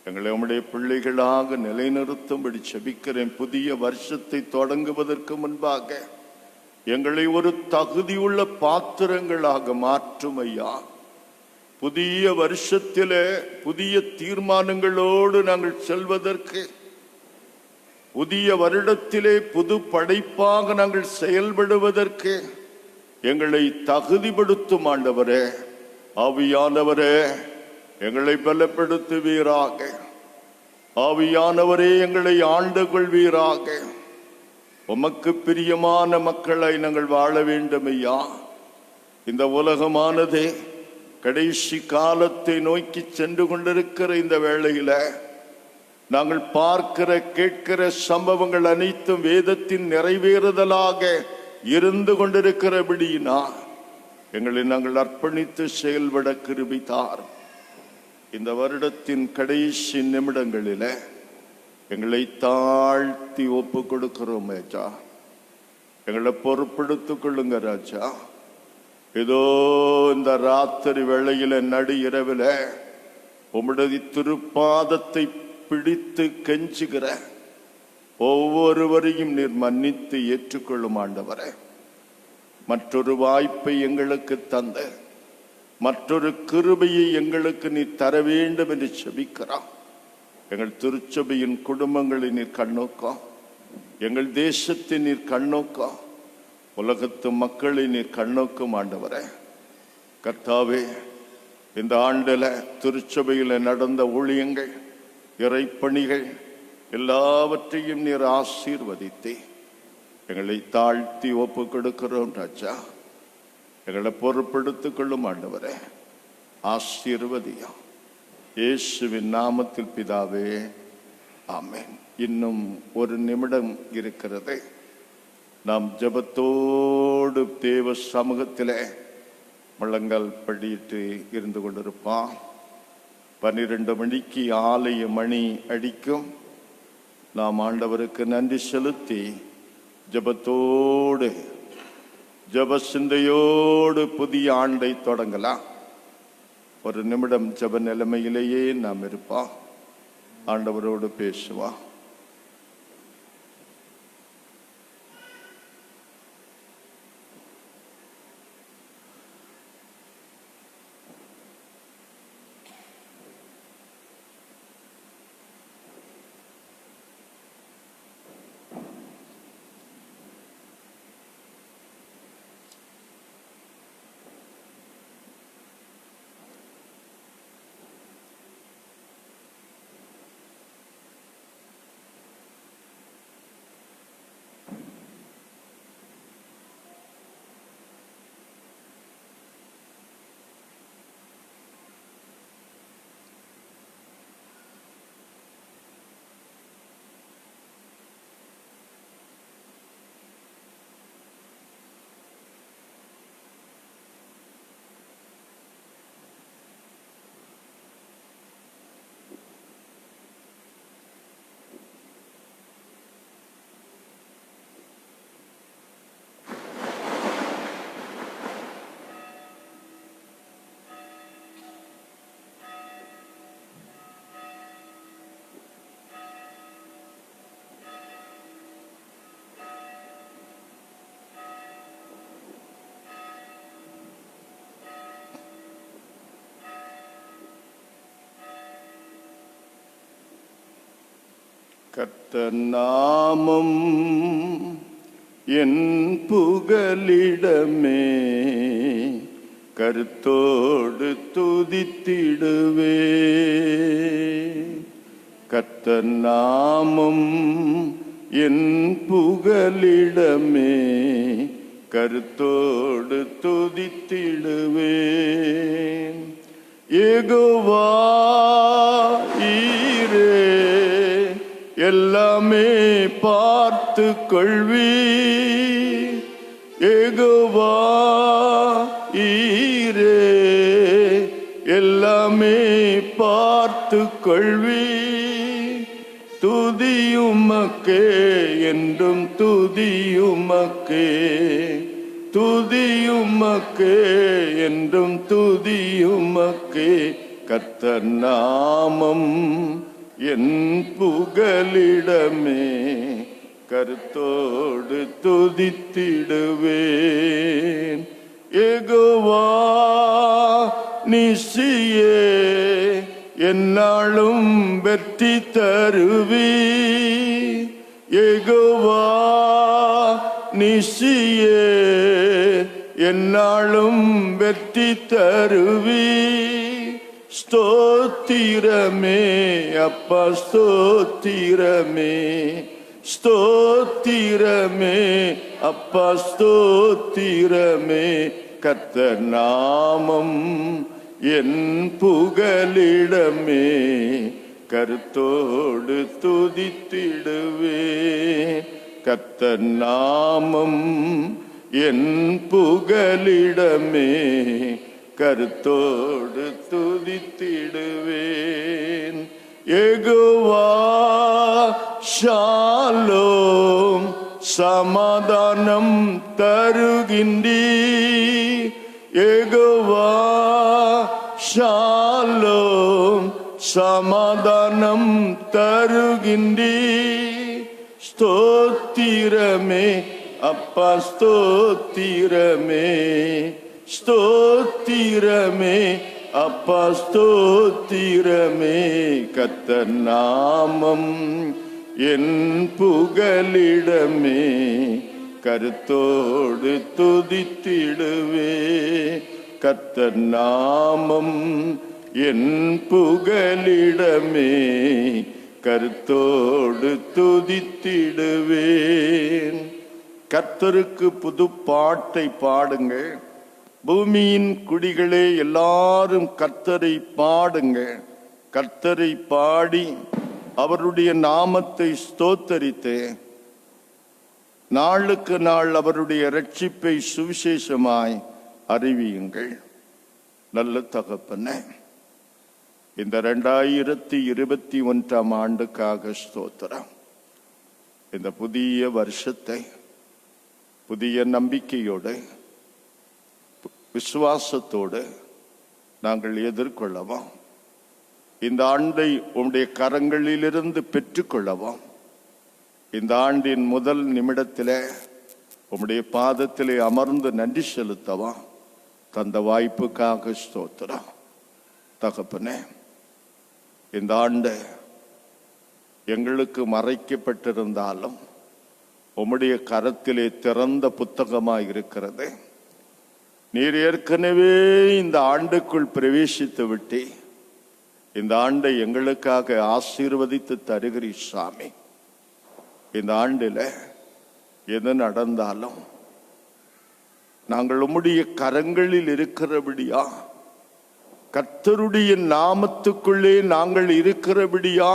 எங்களை உம்முடைய பிள்ளைகளாக நிலைநிறுத்தும்படி செபிக்கிறேன். புதிய வருஷத்தை தொடங்குவதற்கு முன்பாக எங்களை ஒரு தகுதியுள்ள பாத்திரங்களாக மாற்றும் ஐயா. புதிய வருஷத்திலே புதிய தீர்மானங்களோடு நாங்கள் செல்வதற்கு, புதிய வருடத்திலே புது படைப்பாக நாங்கள் செயல்படுவதற்கு எங்களை தகுதிப்படுத்தும் ஆண்டவரே. ஆவியானவரே, எங்களை பலப்படுத்துவீராக. ஆவியானவரே, எங்களை ஆண்டு கொள்வீராக. உமக்கு பிரியமான மக்களை நாங்கள் வாழ வேண்டும் ஐயா. இந்த உலகமானது கடைசி காலத்தை நோக்கி சென்று கொண்டிருக்கிற இந்த வேளையில நாங்கள் பார்க்கிற கேட்கிற சம்பவங்கள் அனைத்தும் வேதத்தின் நிறைவேறுதலாக இருந்து கொண்டிருக்கிறபடியினா எங்களை நாங்கள் அர்ப்பணித்து செயல்பட கிருபை தாரும். இந்த வருடத்தின் கடைசி நிமிடங்களில எங்களை தாழ்த்தி ஒப்பு கொடுக்கிறோம் ராஜா. எங்களை பொறுப்படுத்திக் கொள்ளுங்க ராஜா. ஏதோ இந்த ராத்திரி வேளையில நடு இரவில உம்முடைய திருப்பாதத்தை பிடித்து கெஞ்சுகிற ஒவ்வொருவரையும் நீர் மன்னித்து ஏற்றுக்கொள்ளும் ஆண்டவரே. மற்றொரு வாய்ப்பை எங்களுக்கு தந்த, மற்றொரு கிருபையை எங்களுக்கு நீர் தர வேண்டும் என்று செபிக்கிறான். எங்கள் திருச்சபையின் குடும்பங்களை நீர் கண்ணோக்கம், எங்கள் தேசத்தை நீர் கண்ணோக்கம், உலகத்து மக்களை நீர் கண்ணோக்கும் ஆண்டவரே. கர்த்தாவே, இந்த ஆண்டுல திருச்சபையில் நடந்த ஊழியங்கள், இறைப்பணிகள் எல்லாவற்றையும் நீர் ஆசீர்வதித்து எங்களை தாழ்த்தி ஒப்பு கொடுக்கிறோம் ராஜா. எங்களை பொறுப்படுத்திக் கொள்ளும் ஆண்டவரே. ஆசீர்வதியா இயேசுவின் நாமத்தில் பிதாவே, ஆமென். இன்னும் ஒரு நிமிடம் இருக்கிறது. நாம் ஜெபத்தோடு தேவ சமூகத்திலே முழங்கால் படியிட்டு இருந்து கொண்டிருப்பான். 12 மணிக்கு ஆலய மணி அடிக்கும். நாம் ஆண்டவருக்கு நன்றி செலுத்தி ஜெபத்தோடு, ஜெப சிந்தையோடு புதிய ஆண்டை தொடங்கலாம். ஒரு நிமிடம் ஜெப நிலைமையிலேயே நாம் இருப்போம். ஆண்டவரோடு பேசுவோம். கர்த்தர் நாமம் என் புகலிடமே, கருத்தோடு துதித்திடுவே. கர்த்தர் நாமம் என் புகலிடமே, கருத்தோடு துதித்திடுவே. யெகோவா ஈரே, எல்லாமே பார்த்து கொள்வி. யெகோவா ஈரே, எல்லாமே பார்த்து கொள்வி. துதியுமக்கே என்றும் துதியுமக்கே, துதியுமக்கே என்றும் துதியுமக்கே. கர்த்தர் நாமம் என் புகலிடமே, கருத்தோடு துதித்திடுவேன். யெகோவா நிசியே என்னாலும் வெற்றி தருவி, யெகோவா நிசியே என்னாலும் வெற்றி தருவி. ஸ்தோத்திரமே அப்பா ஸ்தோத்திரமே, ஸ்தோத்திரமே அப்பா ஸ்தோத்திரமே. கர்த்தர் நாமம் என் புகலிடமே, கருத்தோடு துதித்திடுவேன். கர்த்தர் நாமம் என் புகலிடமே, கருத்தோடு துதித்திடுவேன். யெகோவா ஷாலோம் சமாதானம் தருகின்றீர், யெகோவா ஷாலோம் சமாதானம் தருகின்றீர். ஸ்தோத்திரமே அப்பா ஸ்தோத்திரமே, ஸ்தோத்திரமே அப்பா ஸ்தோத்திரமே. கர்த்தர் நாமம் என் புகலிடமே, கருத்தோடு துதித்திடுவே. கர்த்தர் நாமம் என் புகலிடமே, கருத்தோடு துதித்திடுவேன். கர்த்தருக்கு புது பாட்டை பாடுங்கள், பூமியின் குடிகளே எல்லாரும் கர்த்தரை பாடுங்க. கர்த்தரை பாடி அவருடைய நாமத்தை ஸ்தோத்தரித்து நாளுக்கு நாள் அவருடைய இரட்சிப்பை சுவிசேஷமாய் அறிவியுங்கள். நல்ல தகப்பனே, இந்த 2021 ஆண்டுக்காக ஸ்தோத்திரம். இந்த புதிய வருஷத்தை புதிய நம்பிக்கையோடு விசுவாசத்தோடு நாங்கள் எதிர்கொள்ளவும், இந்த ஆண்டை உம்முடைய கரங்களிலிருந்து பெற்றுக்கொள்ளவும், இந்த ஆண்டின் முதல் நிமிடத்திலே உம்முடைய பாதத்திலே அமர்ந்து நன்றி செலுத்தவும் தந்த வாய்ப்புக்காக ஸ்தோத்திரம். தகப்பனே, இந்த ஆண்டு எங்களுக்கு மறைக்கப்பட்டிருந்தாலும் உம்முடைய கரத்திலே திறந்த புத்தகமாய் இருக்கிறது. நீர் ஏற்கனவே இந்த ஆண்டுக்குள் பிரவேசித்து விட்டு இந்த ஆண்டை எங்களுக்காக ஆசீர்வதித்து தருகிறீர் சாமி. இந்த ஆண்டில் எது நடந்தாலும் நாங்கள் உம்முடைய கரங்களில் இருக்கிறபடியா, கர்த்தருடைய நாமத்துக்குள்ளே நாங்கள் இருக்கிறபடியா,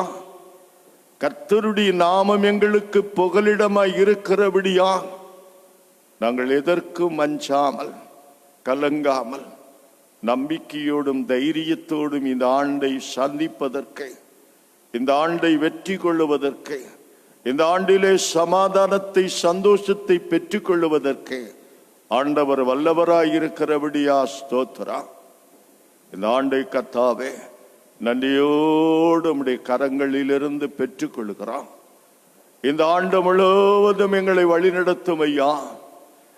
கர்த்தருடைய நாமம் எங்களுக்கு புகலிடமாய் இருக்கிறபடியா, நாங்கள் எதற்கும் அஞ்சாமல் கலங்காமல் நம்பிக்கையோடும் தைரியத்தோடும் இந்த ஆண்டை சந்திப்பதற்கு, இந்த ஆண்டை வெற்றி கொள்ளுவதற்கு, இந்த ஆண்டிலே சமாதானத்தை சந்தோஷத்தை பெற்றுக்கொள்ளுவதற்கு ஆண்டவர் வல்லவராயிருக்கிறபடியா ஸ்தோத்திரா. இந்த ஆண்டை கர்த்தாவே நன்றியோடு உம்முடைய கரங்களிலிருந்து பெற்றுக்கொள்கிறோம். இந்த ஆண்டு முழுவதும் எங்களை வழிநடத்தும் ஐயா.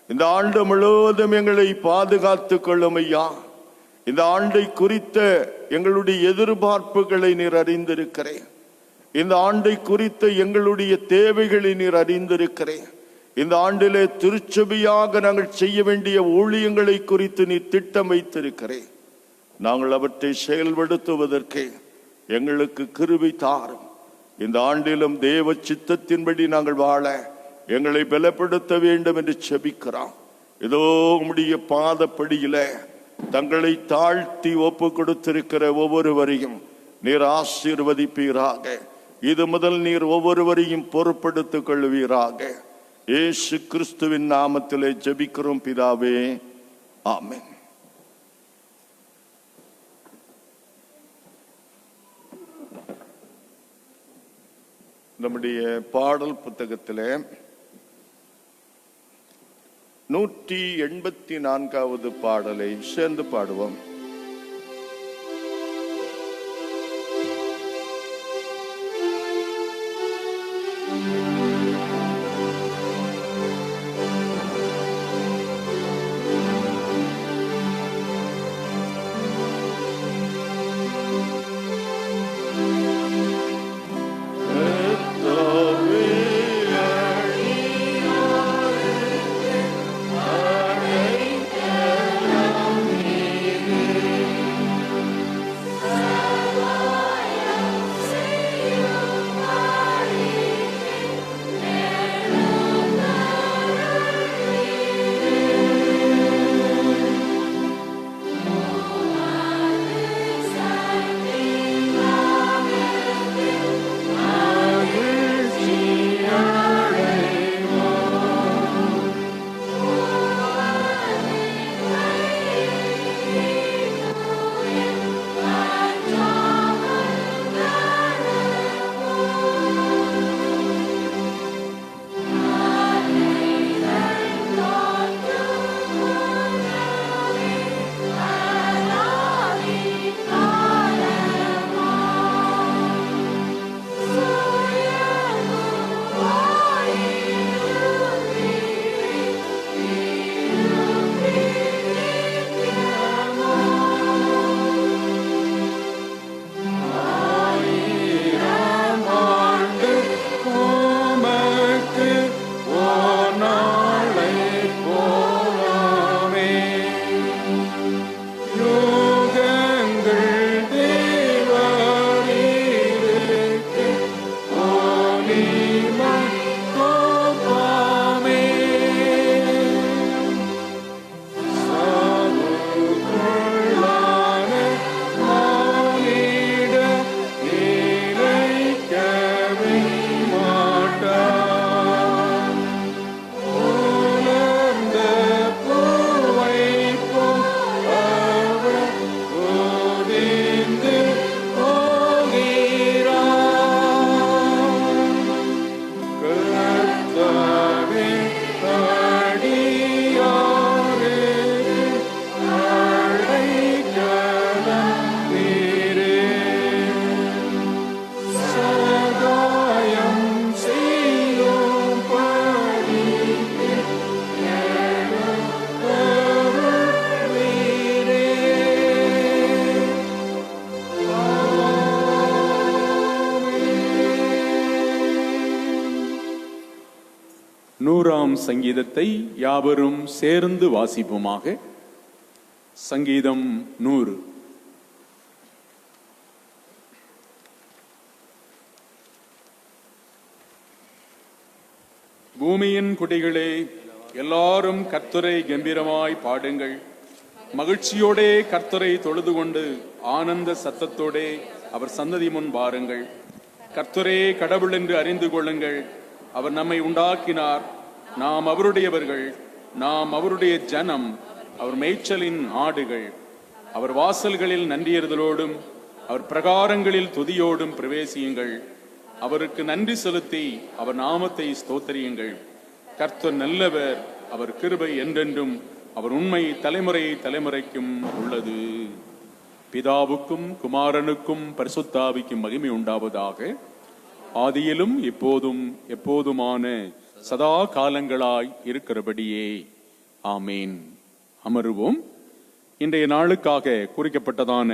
இந்த ஆண்டு முழுவதும் எங்களை பாதுகாத்து கொள்ளும் ஐயா. இந்த ஆண்டை குறித்த எங்களுடைய எதிர்பார்ப்புகளை நீர் அறிந்திருக்கிறேன். இந்த ஆண்டை குறித்த எங்களுடைய தேவைகளை நீர் அறிந்திருக்கிறேன். இந்த ஆண்டிலே திருச்சபையாக நாங்கள் செய்ய வேண்டிய ஊழியங்களை குறித்து நீர் திட்டம் வைத்திருக்கிறேன். நாங்கள் அவற்றை செயல்படுத்துவதற்கு எங்களுக்கு கிருபை தாரும். இந்த ஆண்டிலும் தேவ சித்தத்தின்படி நாங்கள் வாழ எங்களை பலப்படுத்த வேண்டும் என்று செபிக்கிறோம். இதோ உம்முடைய பாதப்படியில தங்களை தாழ்த்தி ஒப்பு கொடுத்திருக்கிற ஒவ்வொருவரையும் நீர் ஆசீர்வதிப்பீராக. இது முதல் நீர் ஒவ்வொருவரையும் பொறுப்படுத்திக் கொள்வீராக. இயேசு கிறிஸ்துவின் நாமத்திலே ஜெபிக்கிறோம் பிதாவே, ஆமென். நம்முடைய பாடல் புத்தகத்தில் 184வது பாடலை சேர்ந்து பாடுவோம். சங்கீதத்தை யாவரும் சேர்ந்து வாசிப்போமாக. சங்கீதம் 100. பூமியின் குடிகளே, எல்லாரும் கர்த்தரை கம்பீரமாய் பாடுங்கள். மகிழ்ச்சியோடே கர்த்தரை தொழுது கொண்டு ஆனந்த சத்தத்தோடே அவர் சன்னதி முன் பாருங்கள். கர்த்தரே கடவுள் என்று அறிந்து கொள்ளுங்கள். அவர் நம்மை உண்டாக்கினார், நாம் அவருடையவர்கள், நாம் அவருடைய ஜனம், அவர் மேய்ச்சலின் ஆடுகள். அவர் வாசல்களில் நன்றியறுதலோடும் அவர் பிரகாரங்களில் துதியோடும் பிரவேசியுங்கள். அவருக்கு நன்றி செலுத்தி அவர் நாமத்தை ஸ்தோத்திரியுங்கள். கர்த்தர் நல்லவர், அவர் கிருபை என்றென்றும், அவர் உண்மை தலைமுறை தலைமுறைக்கும் உள்ளது. பிதாவுக்கும் குமாரனுக்கும் பரிசுத்தாவிக்கும் மகிமை உண்டாவதாக. ஆதியிலும் இப்போதும் எப்போதுமான சதா காலங்களாய் இருக்கிறபடியே ஆமேன். அமருவோம். இன்றைய நாளுக்காக குறிக்கப்பட்டதான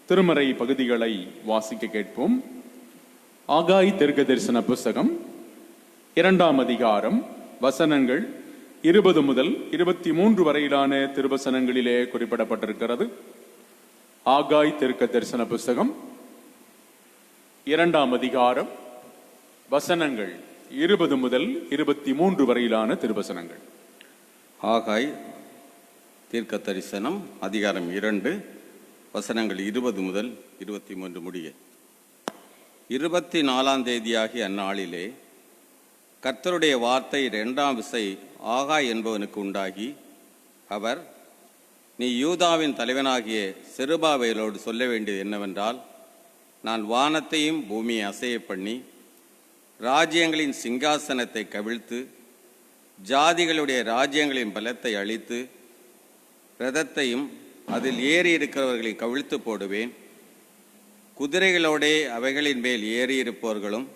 திருமறை பகுதிகளை வாசிக்க கேட்போம். ஆகாய் தீர்க்க தரிசன புஸ்தகம் 2ஆம் அதிகாரம் வசனங்கள் 20 முதல் 23 வரையிலான திருவசனங்களிலே குறிப்பிடப்பட்டிருக்கிறது. ஆகாய் தீர்க்க தரிசன புஸ்தகம் 2ஆம் அதிகாரம் வசனங்கள் 20 முதல் 23 வரையிலான திருவசனங்கள். ஆகாய் தீர்க்க தரிசனம் அதிகாரம் 2 வசனங்கள் 20 முதல் 23 முடிய. 24ஆம் தேதியாகிய அந்நாளிலே கர்த்தருடைய வார்த்தை 2ஆம் விசை ஆகாய் என்பவனுக்கு உண்டாகி, அவர், நீ யூதாவின் தலைவனாகிய செருபாபேலோடு சொல்ல வேண்டியது என்னவென்றால், நான் வானத்தையும் பூமியை அசைய பண்ணி ராஜ்யங்களின் சிங்காசனத்தை கவிழ்த்து ஜாதிகளுடைய ராஜ்யங்களின் பலத்தை அழித்து இரதத்தையும் அதில் ஏறி இருக்கிறவர்களை கவிழ்த்து போடுவேன். குதிரைகளோடே அவைகளின் மேல் ஏறியிருப்பவர்களும்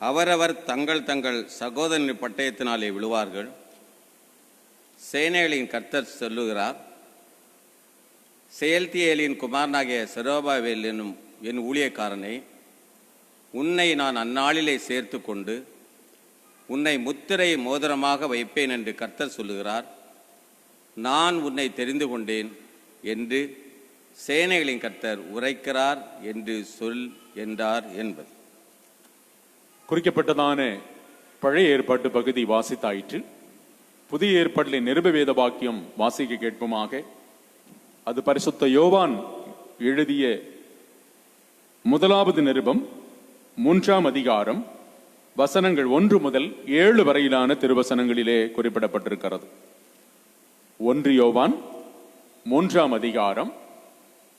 அவரவர் தங்கள் தங்கள் சகோதரனின் பட்டயத்தினாலே விழுவார்கள். சேனைகளின் கர்த்தர் சொல்லுகிறார், செயல்தியேலின் குமாரனாகிய செரோபாபேல் என்னும் என் ஊழியக்காரனை உன்னை நான் அந்நாளிலே சேர்த்து கொண்டு உன்னை முத்திரை மோதிரமாக வைப்பேன் என்று கர்த்தர் சொல்லுகிறார். நான் உன்னை தெரிந்து கொண்டேன் என்று சேனைகளின் கர்த்தர் உரைக்கிறார் என்று சொல் என்றார் என்பது. குறிக்கப்பட்டதான பழைய ஏற்பாட்டு பகுதி வாசித்தாயிற்று. புதிய ஏற்பாட்டிலே நிருப வேத வாக்கியம் வாசிக்க கேட்போமாக. அது பரிசுத்த யோவான் எழுதிய முதலாவது நிருபம் 3ஆம் அதிகாரம் வசனங்கள் 1 முதல் 7 வரையிலான திருவசனங்களிலே குறிப்பிடப்பட்டிருக்கிறது. 1 யோவான் 3ஆம் அதிகாரம்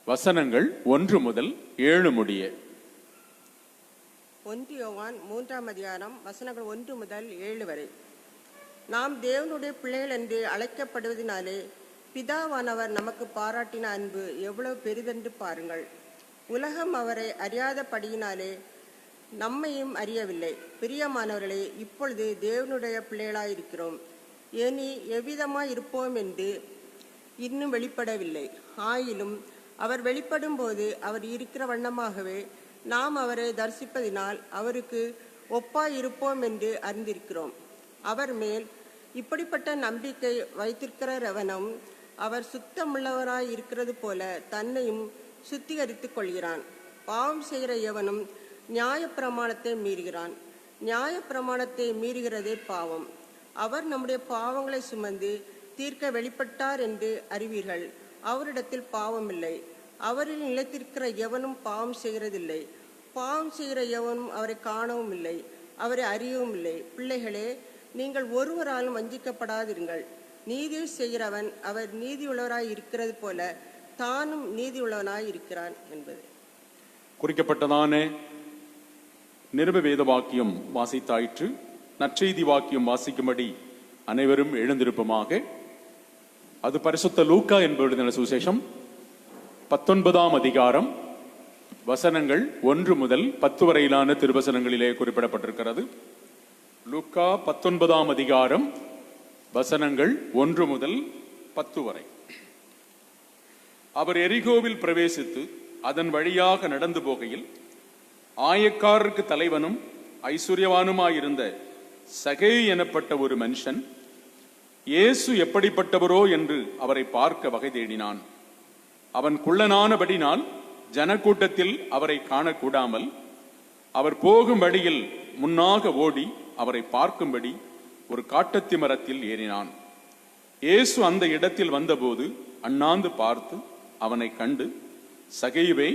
வசனங்கள் 1 முதல் 7 முடிய. 1 யோவான் 3ஆம் அதிகாரம் வசனங்கள் 1 முதல் 7 வரை. நாம் தேவனுடைய பிள்ளைகள் என்று அழைக்கப்படுவதனாலே பிதாவானவர் நமக்கு பாராட்டின அன்பு எவ்வளவு பெரிதென்று பாருங்கள். உலகம் அவரை அறியாதபடியினாலே நம்மையும் அறியவில்லை. பிரியமானவர்களே, இப்பொழுது தேவனுடைய பிள்ளைகளாயிருக்கிறோம். இனி எவ்விதமாய் இருப்போம் என்று இன்னும் வெளிப்படவில்லை. ஆயிலும் அவர் வெளிப்படும் போது அவர் இருக்கிற வண்ணமாகவே நாம் அவரை தரிசிப்பதினால் அவருக்கு ஒப்பாய் இருப்போம் என்று அறிந்திருக்கிறோம். அவர் மேல் இப்படிப்பட்ட நம்பிக்கை வைத்திருக்கிறவனும் அவர் சுத்தமுள்ளவராய் இருக்கிறது போல தன்னையும் சுத்திகரித்துக் கொள்கிறான். பாவம் செய்கிற எவனும் நியாயப்பிரமாணத்தை மீறுகிறான். நியாயப்பிரமாணத்தை மீறுகிறதே பாவம். அவர் நம்முடைய பாவங்களை சுமந்து தீர்க்க வெளிப்பட்டார் என்று அறிவீர்கள். அவரிடத்தில் பாவம் இல்லை. அவரில் நிலைத்திருக்கிற எவனும் பாவம் செய்கிறதில்லை. பாவம் செய்கிற எவனும் அவரை காணவும் இல்லை, அவரை அறியவும் இல்லை. பிள்ளைகளே, நீங்கள் ஒருவராலும் வஞ்சிக்கப்படாதிருங்கள். நீதியை செய்கிறவன் அவர் நீதியுள்ளவராய் இருக்கிறது போல தானும் நீதியுள்ளவனாய் இருக்கிறான் என்பது. குறிக்கப்பட்டதான நிருப வேத வாக்கியம் வாசித்தாயிற்று. நற்செய்தி வாக்கியம் வாசிக்கும்படி அனைவரும் எழுந்திருப்பமாக. அது பரிசுத்த லூக்கா என்பவருடைய சுவிசேஷம் 19ஆம் அதிகாரம் வசனங்கள் 1 முதல் 10 வரையிலான திருவசனங்களிலே குறிப்பிடப்பட்டிருக்கிறது. லூக்கா 19ஆம் அதிகாரம் வசனங்கள் 1 முதல் 10 வரை. அவர் எரிகோவில் பிரவேசித்து அதன் வழியாக நடந்து போகையில் ஆயக்காரருக்கு தலைவனும் ஐஸ்வர்யவானுமாயிருந்த சகேயு எனப்பட்ட ஒரு மனுஷன் இயேசு எப்படிப்பட்டவரோ என்று அவரை பார்க்க வகை தேடினான். அவன் குள்ளனானபடினால் ஜனக்கூட்டத்தில் அவரை காணக்கூடாமல் அவர் போகும் வழியில் முன்னாக ஓடி அவரை பார்க்கும்படி ஒரு காட்டத்தி மரத்தில் ஏறினான். இயேசு அந்த இடத்தில் வந்தபோது அண்ணாந்து பார்த்து அவனை கண்டு, சகேயுவே,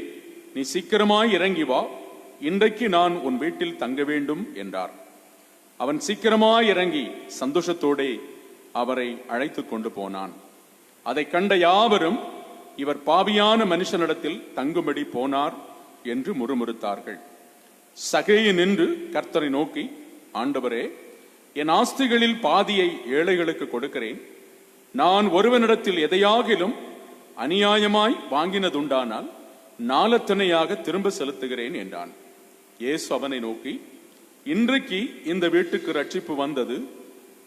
நீ சீக்கிரமாய் இறங்கி வா, இன்றைக்கு நான் உன் வீட்டில் தங்க வேண்டும் என்றார். அவன் சீக்கிரமாய் இறங்கி சந்தோஷத்தோடே அவரை அழைத்து கொண்டு போனான். அதை கண்ட யாவரும் இவர் பாவியான மனுஷனிடத்தில் தங்கும்படி போனார் என்று முறுமுறுத்தார்கள். சகேயு நின்று கர்த்தரை நோக்கி, ஆண்டவரே, என் ஆஸ்திகளில் பாதியை ஏழைகளுக்கு கொடுக்கிறேன். நான் ஒருவனிடத்தில் எதையாகிலும் அநியாயமாய் வாங்கினதுண்டானால் நாலத்தனையாக திரும்ப செலுத்துகிறேன் என்றான். இயேசு அவனை நோக்கி, இன்றைக்கு இந்த வீட்டுக்கு ரட்சிப்பு வந்தது,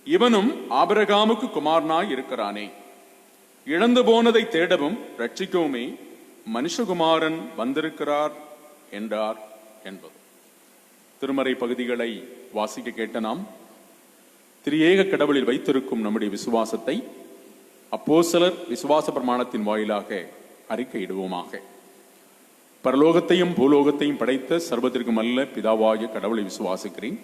இவனும் ஆபிரகாமுக்கு குமாரனாய் இருக்கிறானே. இழந்து போனதை தேடவும் ரட்சிக்கவுமே மனுஷகுமாரன் வந்திருக்கிறார் என்றார் என்பது. திருமறை பகுதிகளை வாசிக்க கேட்ட நாம் திரியேக கடவுளில் வைத்திருக்கும் நம்முடைய விசுவாசத்தை அப்போஸ்தலர் விசுவாச பிரமாணத்தின் வாயிலாக அறிக்கையிடுவோமாக. பரலோகத்தையும் பூலோகத்தையும் படைத்த சர்வத்திற்கும் அல்ல பிதாவாகிய கடவுளை விசுவாசிக்கிறேன்.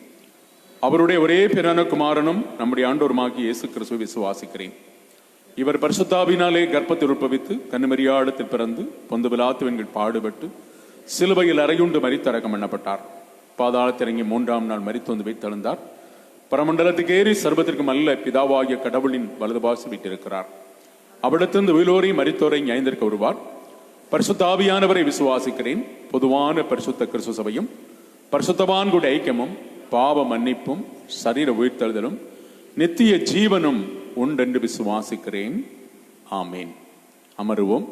அவருடைய ஒரே பிரான குமாரனும் நம்முடைய ஆண்டவருமாகிய இயேசு கிறிஸ்துவை விசுவாசிக்கிறேன். இவர் பரிசுத்தாவினாலே கர்ப்பத்தில் உற்பவித்து கன்னிமரியாளிடத்தில் பிறந்து பொந்து பிலாத்துவின்கள் பாடுபட்டு சிலுவையில் அறையுண்டு மரித்தடக்கம் பண்ணப்பட்டார். பாதாளத்திறங்கி 3ஆம் நாள் மரித்து வந்து வைத்தெழுந்தார். பரமண்டலத்துக்கு ஏறி சர்வத்திற்கும் அல்ல பிதாவாகிய கடவுளின் வலதுபாசி விட்டிருக்கிறார். அவ்விடத்திலிருந்து உயிரோரையும் மரித்தோரை நியாயந்திருக்க வருவார். பரிசுத்த ஆவியானவரை விசுவாசிக்கிறேன். பொதுவான பரிசுத்த கிறிஸ்து சபையும் பரிசுத்தவான்களுடைய ஐக்கியமும் பாவ மன்னிப்பும் சரீர உயிர்த்தெழுதலும் நித்திய ஜீவனும் உண்டென்று விசுவாசிக்கிறேன். ஆமேன். அமருவோம்.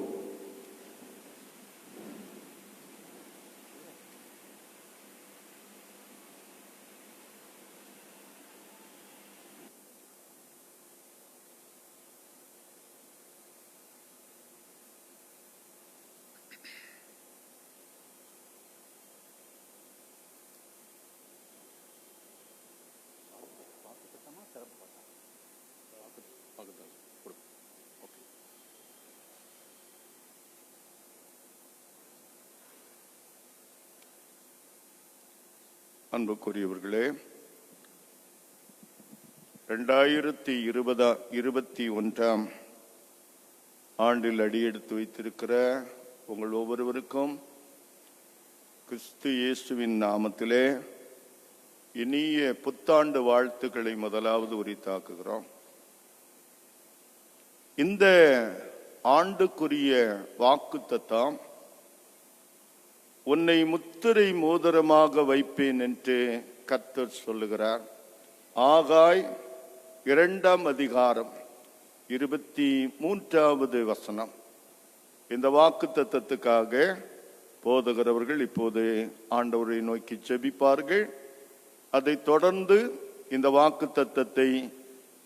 அன்புக்குரியவர்களே, 2021 ஆண்டில் அடியெடுத்து வைத்திருக்கிற உங்கள் ஒவ்வொருவருக்கும் கிறிஸ்து இயேசுவின் நாமத்திலே இனிய புத்தாண்டு வாழ்த்துக்களை முதலாவது உரித்தாக்குகிறோம். இந்த ஆண்டுக்குரிய வாக்குத்தத்தம், உன்னை முத்திரை மோதிரமாக வைப்பேன் என்று கர்த்தர் சொல்லுகிறார். ஆகாய் 2 அதிகாரம் 23வது வசனம். இந்த வாக்குத்தத்தத்துக்காக போதகரவர்கள் இப்போது ஆண்டவரை நோக்கி ஜெபிப்பார்கள். அதைத் தொடர்ந்து இந்த வாக்குத்தத்தத்தை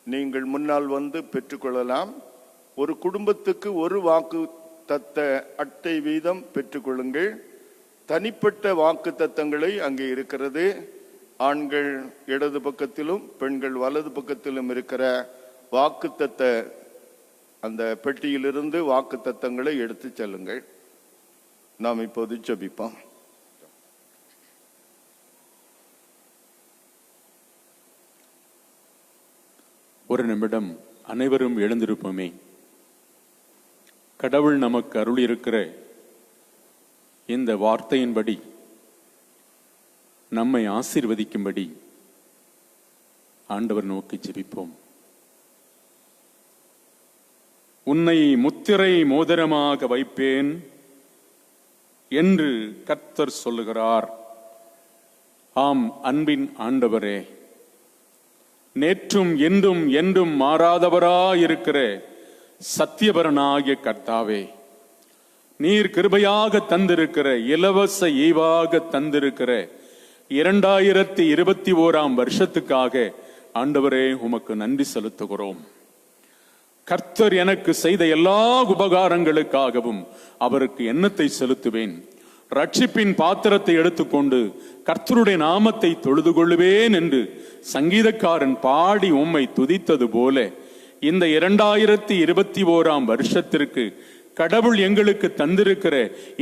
நீங்கள் முன்னால் வந்து பெற்றுக்கொள்ளலாம். ஒரு குடும்பத்துக்கு ஒரு வாக்குத்தத்த அட்டை வீதம் பெற்றுக்கொள்ளுங்கள். தனிப்பட்ட வாக்குத்தத்தங்களை அங்கே இருக்கிறது. ஆண்கள் இடது பக்கத்திலும் பெண்கள் வலது பக்கத்திலும் இருக்கிற வாக்குத்தத்த அந்த பெட்டியிலிருந்து வாக்குத்தத்தங்களை எடுத்து செல்லுங்கள். நாம் இப்போது ஜெபிப்போம். ஒரு நிமிடம் அனைவரும் எழுந்திருப்போமே. கடவுள் நமக்கு அருள் இருக்கிற இந்த வார்த்தையின்படி நம்மை ஆசீர்வதிக்கும்படி ஆண்டவர் நோக்கி ஜெபிப்போம். உன்னை முத்திரை மோதிரமாக வைப்பேன் என்று கர்த்தர் சொல்லுகிறார். ஆம், அன்பின் ஆண்டவரே, நேற்றும் என்றும் என்றும் மாறாதவராயிருக்கிற சத்தியபரனாகிய கர்த்தாவே, நீர் கிருபையாக தந்திருக்கிற இலவச ஈவாக தந்திருக்கிற 2021 வருஷத்துக்காக ஆண்டவரே உமக்கு நன்றி செலுத்துகிறோம். கர்த்தர் எனக்கு செய்த எல்லா உபகாரங்களுக்காகவும் அவருக்கு எண்ணத்தை செலுத்துவேன். ரட்சிப்பின் பாத்திரத்தை எடுத்துக்கொண்டு கர்த்தருடைய நாமத்தை தொழுது கொள்ளுவேன் என்று சங்கீதக்காரன் பாடி உம்மை துதித்தது போல இந்த 2021 வருஷத்திற்கு கடவுள் எங்களுக்கு தந்திருக்கிற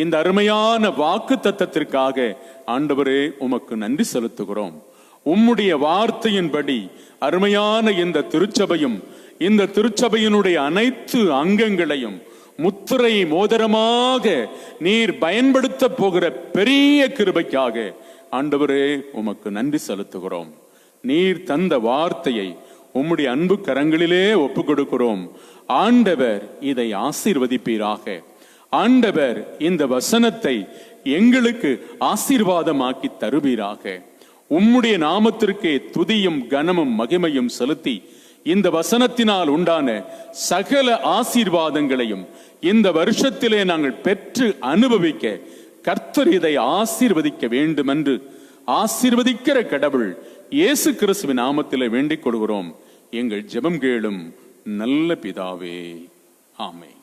இந்த அருமையான வாக்கு தத்தத்திற்காக ஆண்டவரே உமக்கு நன்றி செலுத்துகிறோம். உம்முடைய வார்த்தையின்படி அருமையான இந்த திருச்சபையும் இந்த திருச்சபையினுடைய அனைத்து அங்கங்களையும் முத்திரை மோதிரமாக நீர் பயன்படுத்த போகிற பெரிய கிருபைக்காக ஆண்டவரே உமக்கு நன்றி செலுத்துகிறோம். நீர் தந்த வார்த்தையை உம்முடைய அன்பு கரங்களிலே ஒப்பு கொடுக்கிறோம். ஆண்டவர் இதை ஆசீர்வதிப்பீராக. ஆண்டவர் இந்த வசனத்தை எங்களுக்கு ஆசீர்வாதமாக்கி தருவீராக. உம்முடைய நாமத்திற்கே துதியும் கனமும் மகிமையும் செலுத்தி இந்த வசனத்தினால் உண்டான சகல ஆசீர்வாதங்களையும் இந்த வருஷத்திலே நாங்கள் பெற்று அனுபவிக்க கர்த்தர் இதை ஆசீர்வதிக்க வேண்டும் என்று ஆசீர்வதிக்கிற கடவுள் இயேசு கிறிஸ்துவின் நாமத்திலே வேண்டிக் கொள்கிறோம். எங்கள் ஜெபம் கேளும் நல்ல பிதாவே. ஆமென்.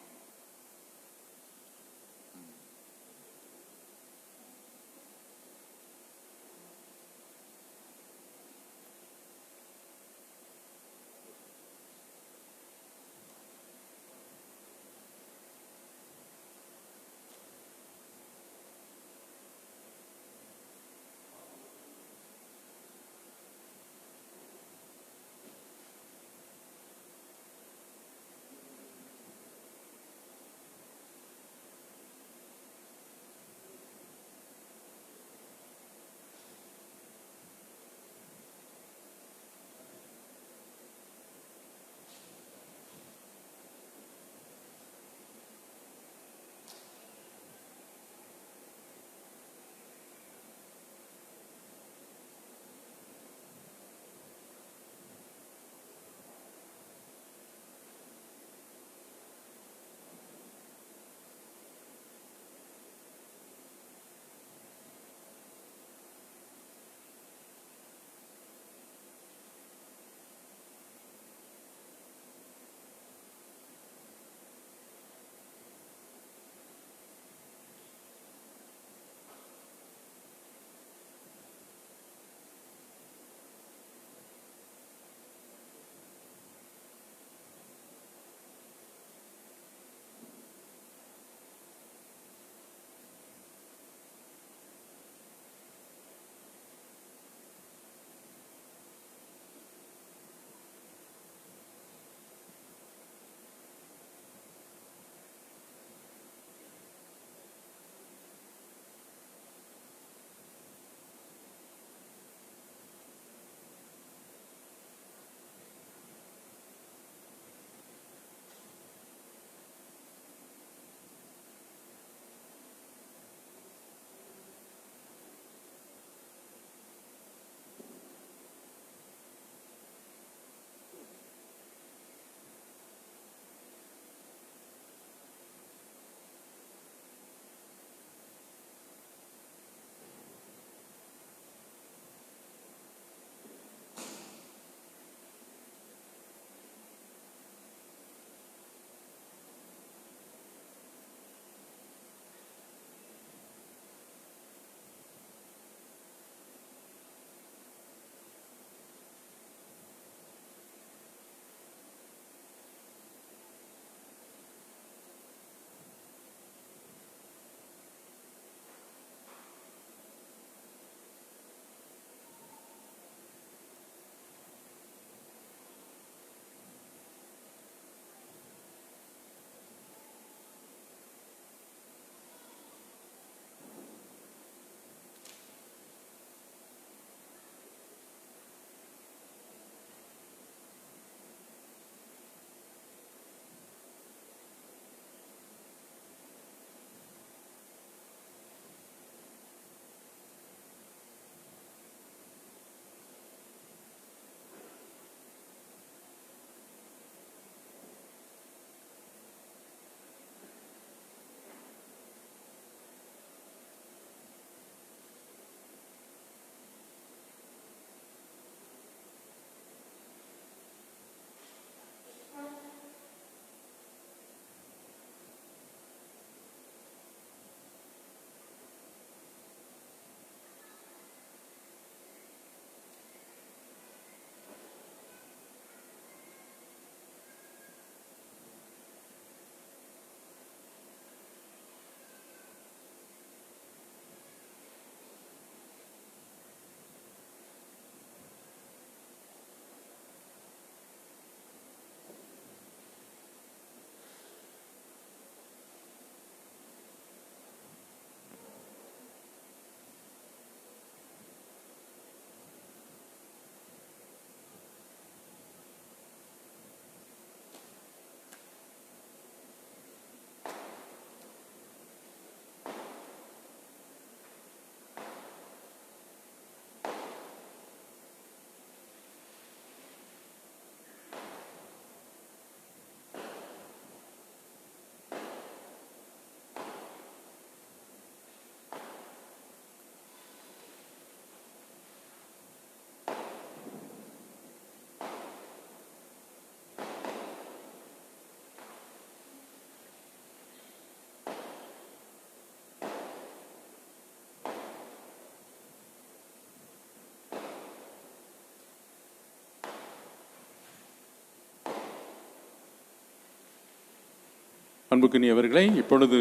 அன்புக்குரியவர்களே, இப்பொழுது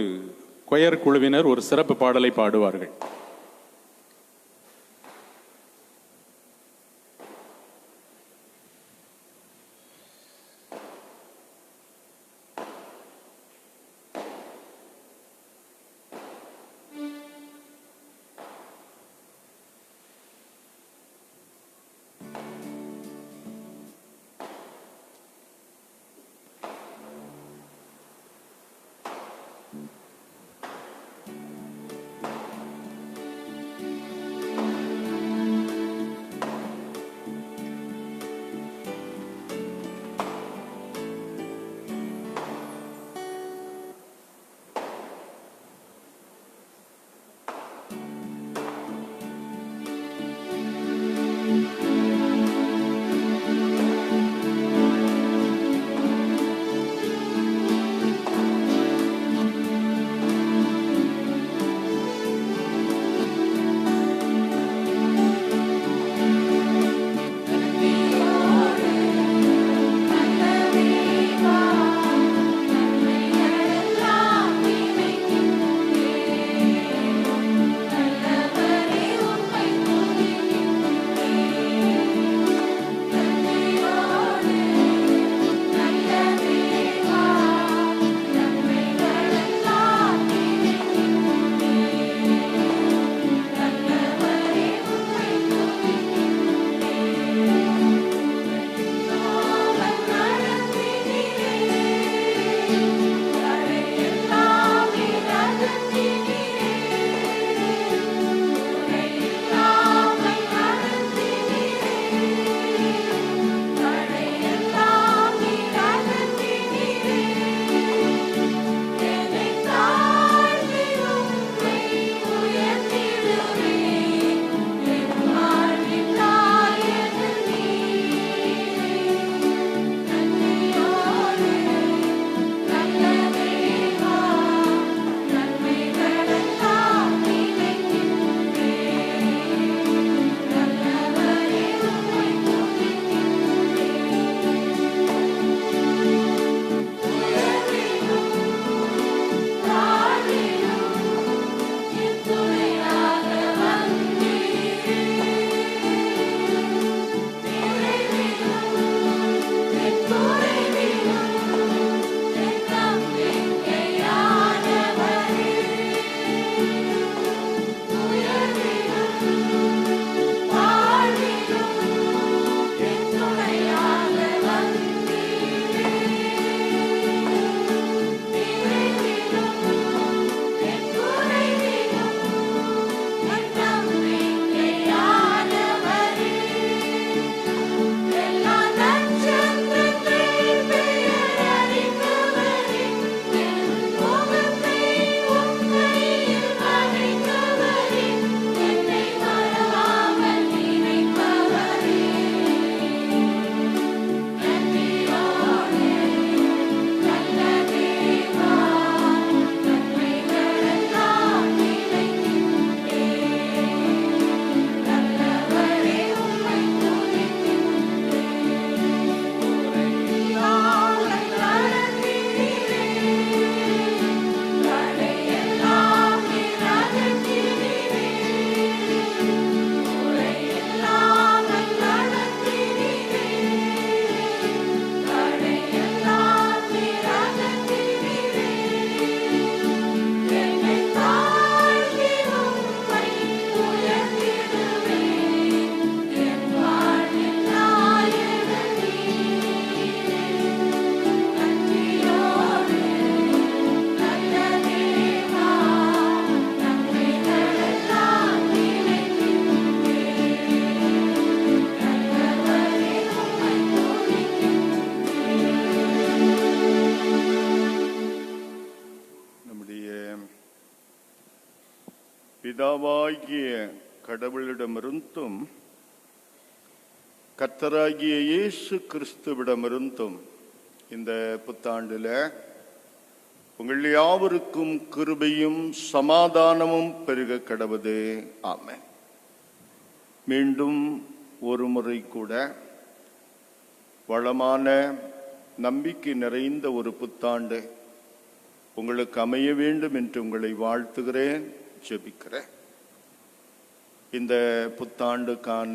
கொயர் குழுவினர் ஒரு சிறப்பு பாடலை பாடுவார்கள். பிதாவாகிய கடவுளிடமிருந்தும் கர்த்தராகிய இயேசு கிறிஸ்துவிடமிருந்தும் இந்த புத்தாண்டில் உங்கள் யாவருக்கும் கிருபையும் சமாதானமும் பெருக கடவுது. ஆமென். மீண்டும் ஒரு முறை கூட வளமான நம்பிக்கை நிறைந்த ஒரு புத்தாண்டு உங்களுக்கு அமைய வேண்டும் என்று உங்களை வாழ்த்துகிறேன், ஜெபிக்கிறேன். இந்த புத்தாண்டுக்கான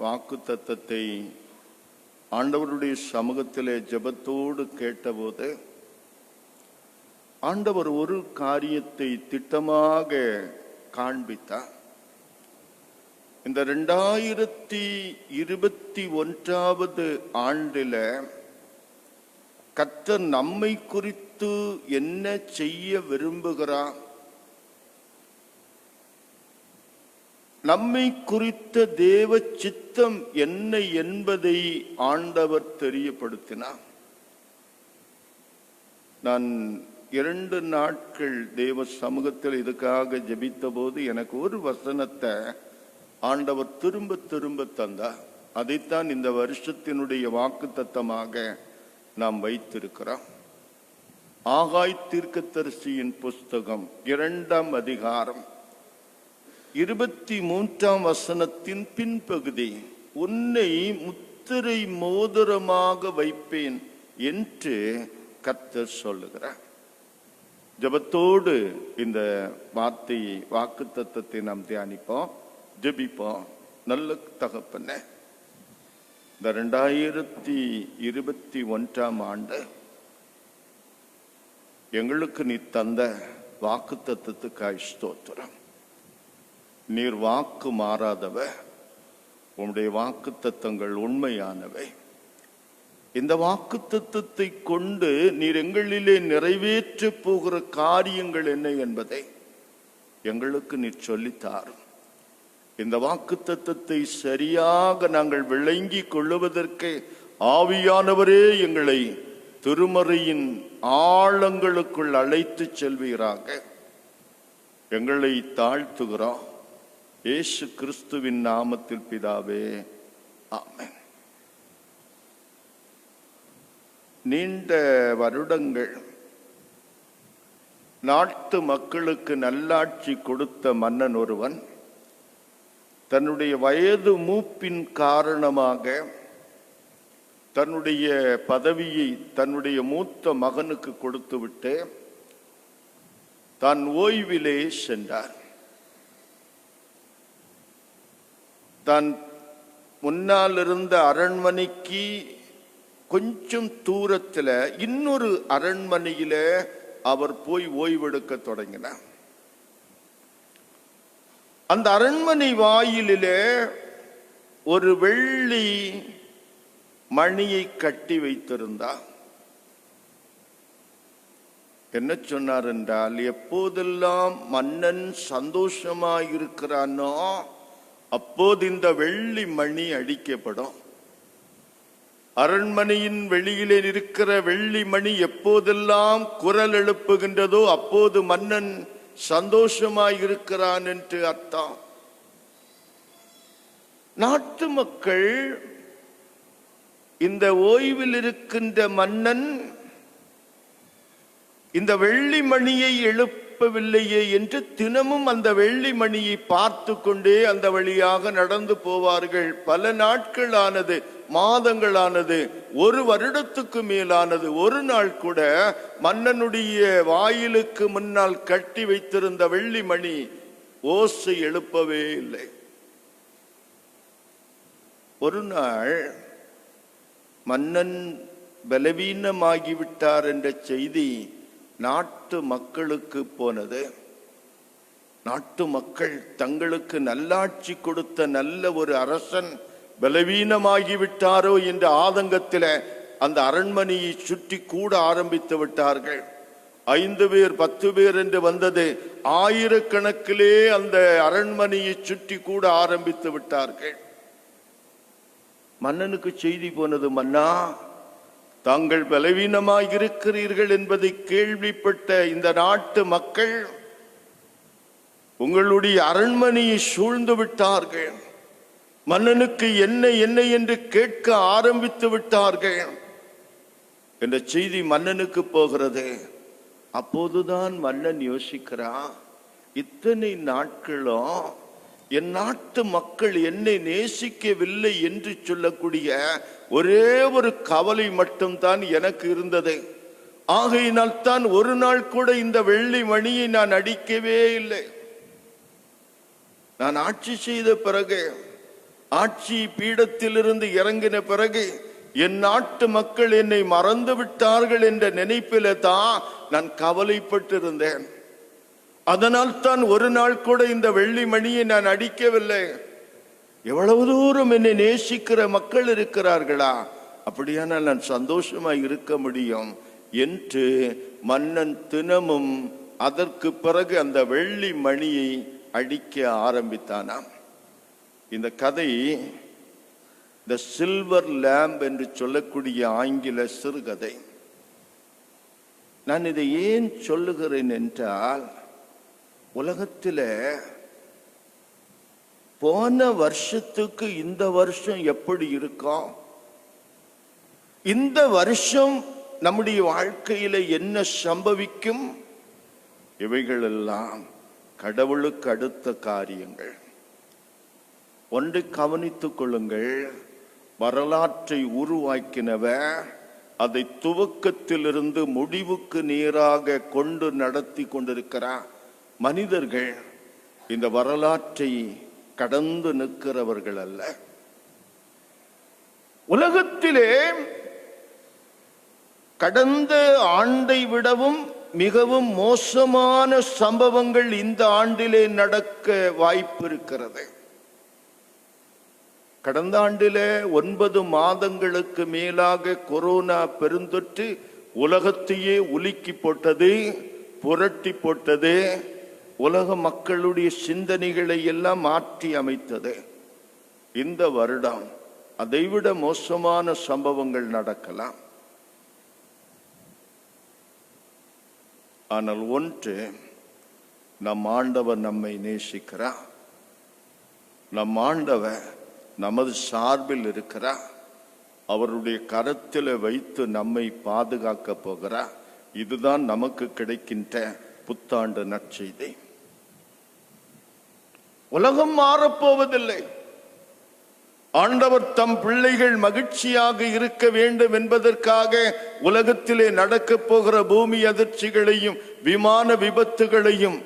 வாக்குத்தத்தத்தை ஆண்டவருடைய சமூகத்திலே ஜெபத்தோடு கேட்டபோது ஆண்டவர் ஒரு காரியத்தை திட்டமாக காண்பித்தார். இந்த 2021 ஆண்டில கர்த்தர் நம்மை குறித்து என்ன செய்ய விரும்புகிறார், நம்மை குறித்த தேவ சித்தம் என்ன என்பதை ஆண்டவர் தெரியப்படுத்தினார். நான் 2 நாட்கள் தேவ சமூகத்தில் இதுக்காக ஜெபித்த போது எனக்கு ஒரு வசனத்தை ஆண்டவர் திரும்ப திரும்ப தந்தார். அதைத்தான் இந்த வருஷத்தினுடைய வாக்குத்தத்தமாக நாம் வைத்திருக்கிறோம். ஆகாய் தீர்க்கதரிசியின் புஸ்தகம் 2ஆம் அதிகாரம் 23ஆம் வசனத்தின் பின்பகுதி, உன்னை முத்திரை மோதிரமாக வைப்பேன் என்று கர்த்தர் சொல்லுகிறார். ஜெபத்தோடு இந்த வார்த்தையை வாக்குத்தத்தத்தை நாம் தியானிப்போம், ஜெபிப்போம். நல்ல தகப்பனே, இந்த 2021ஆம் ஆண்டு எங்களுக்கு நீ தந்த வாக்குத்தத்தத்துக்காய் ஸ்தோத்திரம். நீர் வாக்கு மாறாதவ, உம்முடைய வாக்குத்தத்தங்கள் உண்மையானவை. இந்த வாக்குத்தத்தத்தை கொண்டு நீர் எங்களிலே நிறைவேற்ற போகிற காரியங்கள் என்ன என்பதை எங்களுக்கு நீர் சொல்லித்தாரும். இந்த வாக்குத்தத்தத்தை சரியாக நாங்கள் விளங்கி கொள்ளுவதற்கு ஆவியானவரே எங்களை திருமறையின் ஆழங்களுக்குள் அழைத்து செல்வீராக. எங்களை தாழ்த்துகிறோம், இயேசு கிறிஸ்துவின் நாமத்தில் பிதாவே, ஆமென். நீண்ட வருடங்கள் நாட்டு மக்களுக்கு நல்லாட்சி கொடுத்த மன்னன் ஒருவன் தன்னுடைய வயது மூப்பின் காரணமாக தன்னுடைய பதவியை தன்னுடைய மூத்த மகனுக்கு கொடுத்துவிட்டு தான் ஓய்விலே சென்றார். தான் முன்னால் இருந்த அரண்மனைக்கு கொஞ்சம் தூரத்தில் இன்னொரு அரண்மனையில அவர் போய் ஓய்வெடுக்க தொடங்கினார். அந்த அரண்மனை வாயிலிலே ஒரு வெள்ளி மணியை கட்டி வைத்திருந்தார். என்ன சொன்னார் என்றால், எப்போதெல்லாம் மன்னன் சந்தோஷமாயிருக்கிறானோ அப்போது இந்த வெள்ளி மணி அடிக்கப்படும். அரண்மனையின் வெளியிலே இருக்கிற வெள்ளி மணி எப்போதெல்லாம் குரல் எழுப்புகின்றதோ அப்போது மன்னன் சந்தோஷமாயிருக்கிறான் என்று அர்த்தம். நாட்டு மக்கள் இந்த ஓய்வில் இருக்கின்ற மன்னன் இந்த வெள்ளி மணியை எழுப்பவில்லையே என்று தினமும் அந்த வெள்ளி மணியை பார்த்து கொண்டே அந்த வழியாக நடந்து போவார்கள். பல நாட்கள் ஆனது, மாதங்களானது, ஒரு வருடத்துக்கு மேலானது. ஒரு நாள் கூட மன்னனுடைய வாயிலுக்கு முன்னால் கட்டி வைத்திருந்த வெள்ளி மணி ஓசை எழுப்பவே இல்லை. ஒரு நாள் மன்னன் பலவீனமாகிவிட்டார் என்ற செய்தி நாட்டு மக்களுக்கு போனது. நாட்டு மக்கள் தங்களுக்கு நல்லாட்சி கொடுத்த நல்ல ஒரு அரசன் பலவீனமாகிவிட்டாரோ என்ற ஆதங்கத்தில் அந்த அரண்மனையை சுற்றி கூட ஆரம்பித்து விட்டார்கள். 5 பேர் 10 பேர் என்று வந்தது, ஆயிரக்கணக்கிலே அந்த அரண்மனையை சுற்றி கூட ஆரம்பித்து விட்டார்கள். மன்னனுக்கு செய்தி போனது, மன்னா, தாங்கள் பலவீனமாக இருக்கிறீர்கள் என்பதை கேள்விப்பட்ட இந்த நாட்டு மக்கள் உங்களுடைய அரண்மனையை சூழ்ந்து விட்டார்கள். மன்னனுக்கு என்ன என்ன என்று கேட்க ஆரம்பித்து விட்டார்கள் என்ற செய்தி மன்னனுக்கு போகிறது. அப்போதுதான் மன்னன் யோசிக்கிறான், இத்தனை நாட்களும் என் நாட்டு மக்கள் என்னை நேசிக்கவில்லை என்று சொல்லக்கூடிய ஒரே ஒரு கவலை மட்டும்தான் எனக்கு இருந்தது. ஆகையினால் தான் ஒரு நாள் கூட இந்த வெள்ளி மணியை நான் அடிக்கவே இல்லை. நான் ஆட்சி செய்த பிறகு, ஆட்சி பீடத்திலிருந்து இறங்கின பிறகு என் நாட்டு மக்கள் என்னை மறந்து விட்டார்கள் என்ற நினைப்பில தான் நான் கவலைப்பட்டிருந்தேன். அதனால் தான் ஒரு நாள் கூட இந்த வெள்ளி மணியை நான் அடிக்கவில்லை. எவ்வளவு தூரம் என்னை நேசிக்கிற மக்கள் இருக்கிறார்களா, அப்படியானால் நான் சந்தோஷமாய் இருக்க முடியும் என்று மன்னன் தினமும் அதற்கு பிறகு அந்த வெள்ளி மணியை அடிக்க ஆரம்பித்தானாம். இந்த கதை த சில்வர் லேம்ப் என்று சொல்லக்கூடிய ஆங்கில சிறுகதை. நான் இதை ஏன் சொல்லுகிறேன் என்றால், உலகத்தில் போன வருஷத்துக்கு இந்த வருஷம் எப்படி இருக்கும், இந்த வருஷம் நம்முடைய வாழ்க்கையில என்ன சம்பவிக்கும், இவைகளெல்லாம் கடவுளுக்கு அடுத்த காரியங்கள். ஒன்றை கவனித்துக் கொள்ளுங்கள், வரலாற்றை உருவாக்கினவர் அதை துவக்கத்திலிருந்து முடிவுக்கு நேராக கொண்டு நடத்தி கொண்டிருக்கிறார். மனிதர்கள் இந்த வரலாற்றை கடந்து நிற்கிறவர்கள் அல்ல. உலகத்திலே கடந்த ஆண்டை விடவும் மிகவும் மோசமான சம்பவங்கள் இந்த ஆண்டிலே நடக்க வாய்ப்பு இருக்கிறது. கடந்த ஆண்டிலே 9 மாதங்களுக்கு மேலாக கொரோனா பெருந்தொற்று உலகத்தையே உலுக்கி போட்டது, புரட்டி போட்டது, உலக மக்களுடைய சிந்தனைகளை எல்லாம் மாற்றி அமைத்தது. இந்த வருடம் அதைவிட மோசமான சம்பவங்கள் நடக்கலாம். ஆனால் ஒன்று, நம் ஆண்டவர் நம்மை நேசிக்கிறார். நம் ஆண்டவர் நமது சார்பில் இருக்கிறார். அவருடைய கரத்தில் வைத்து நம்மை பாதுகாக்க போகிறார். இதுதான் நமக்கு கிடைக்கின்ற புத்தாண்டு நற்செய்தி. உலகம் மாறப்போவதில்லை. ஆண்டவர் தம் பிள்ளைகள் மகிழ்ச்சியாக இருக்க வேண்டும் என்பதற்காக உலகத்திலே நடக்கப் போகிற பூமி அதிர்ச்சிகளையும் விமான விபத்துகளையும்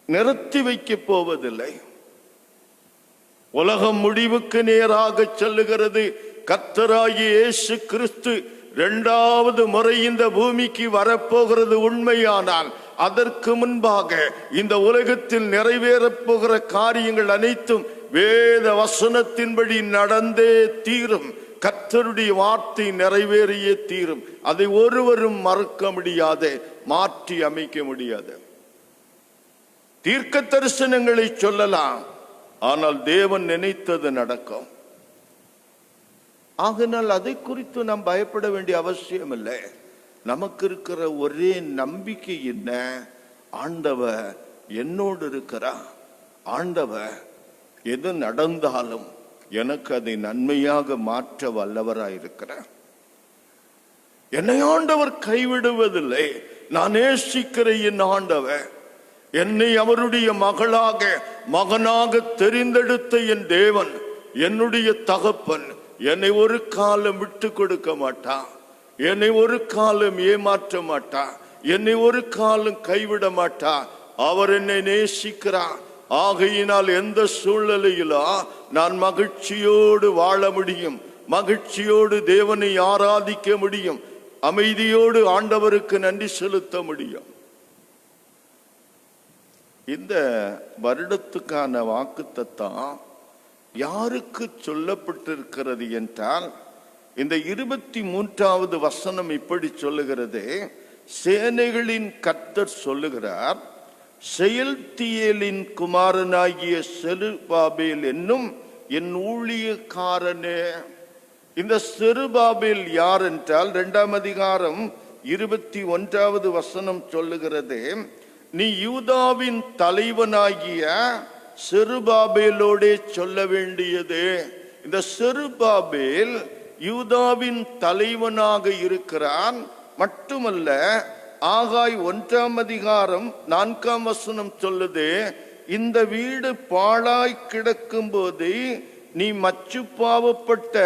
நிறுத்தி வைக்கப் போவதில்லை. உலகம் முடிவுக்கு நேராக செல்லுகிறது. கர்த்தராகிய இயேசு கிறிஸ்து 2வது முறை இந்த பூமிக்கு வரப்போகிறது உண்மையானால், அதற்கு முன்பாக இந்த உலகத்தில் நிறைவேறப் போகிற காரியங்கள் அனைத்தும் வேத வசனத்தின்படி நடந்தே தீரும். கர்த்தருடைய வார்த்தை நிறைவேறியே தீரும். அதை ஒருவரும் மறுக்க முடியாது, மாற்றி அமைக்க முடியாது. தீர்க்க தரிசனங்களை சொல்லலாம், ஆனால் தேவன் நினைத்தது நடக்கும். ஆகினால் அதை குறித்து நாம் பயப்பட வேண்டிய அவசியம் இல்லை. நமக்கு இருக்கிற ஒரே நம்பிக்கை என்ன, ஆண்டவர் என்னோடு இருக்கிறார். ஆண்டவர் எது நடந்தாலும் எனக்கு அதை நன்மையாக மாற்ற வல்லவராயிருக்கிறார். என்னை ஆண்டவர் கைவிடுவதில்லை. நான் நேசிக்கிற என் ஆண்டவர், என்னை அவருடைய மகனாக தெரிந்தெடுத்த என் தேவன், என்னுடைய தகப்பன் என்னை ஒரு காலம் விட்டு கொடுக்க மாட்டா, என்னை ஒரு காலம் ஏமாற்ற மாட்டா, என்னை ஒரு காலம் கைவிட மாட்டா. அவர் என்னை நேசிக்கிறார். ஆகையினால் எந்த சூழ்நிலையிலும் நான் மகிழ்ச்சியோடு வாழ முடியும், மகிழ்ச்சியோடு தேவனை ஆராதிக்க முடியும், அமைதியோடு ஆண்டவருக்கு நன்றி செலுத்த முடியும். இந்த வருடத்துக்கான வாக்குத்தத்தம் யாருக்கு சொல்லப்பட்டிருக்கிறது என்றால், இந்த 23வது வசனம் இப்படி சொல்லுகிறது. சேனைகளின் கர்த்தர் சொல்லுகிறார், செயல்தியேலின் குமாரனாகிய செருபாபேல் என்னும் என் ஊழியக்காரனே. இந்த செருபாபேல் யார் என்றால், 2ஆம் அதிகாரம் 21வது வசனம் சொல்லுகிறது, நீ யூதாவின் தலைவனாகிய செருபாபேலோடே சொல்ல வேண்டியது. இந்த செருபாபேல் யூதாவின் தலைவனாக இருக்கிறான். மட்டுமல்ல, ஆகாய் 1ஆம் அதிகாரம் 4ஆம் வசனம் சொல்லுது, இந்த வீடு பாழாய் கிடக்கும் போது நீ மச்சுப்பாவப்பட்ட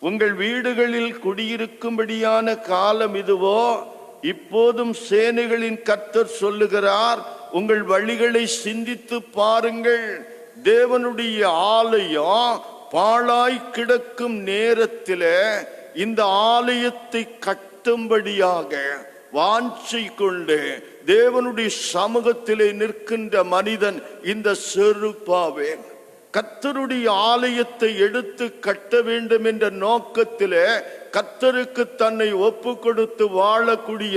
உங்கள் வீடுகளில் குடியிருக்கும்படியான காலம் இதுவோ? இப்போதும் சேனைகளின் கர்த்தர் சொல்லுகிறார், உங்கள் வழிகளை சிந்தித்து பாருங்கள். தேவனுடைய ஆலயம் பாழாய் கிடக்கும் நேரத்திலே இந்த ஆலயத்தை கட்டும்படியாக வாஞ்சை கொண்டு தேவனுடைய சமூகத்திலே நிற்கின்ற மனிதன் இந்த செருபாபேல். கர்த்தருடைய ஆலயத்தை எடுத்து கட்ட வேண்டும் என்ற நோக்கத்திலே கர்த்தருக்கு தன்னை ஒப்பு கொடுத்து வாழக்கூடிய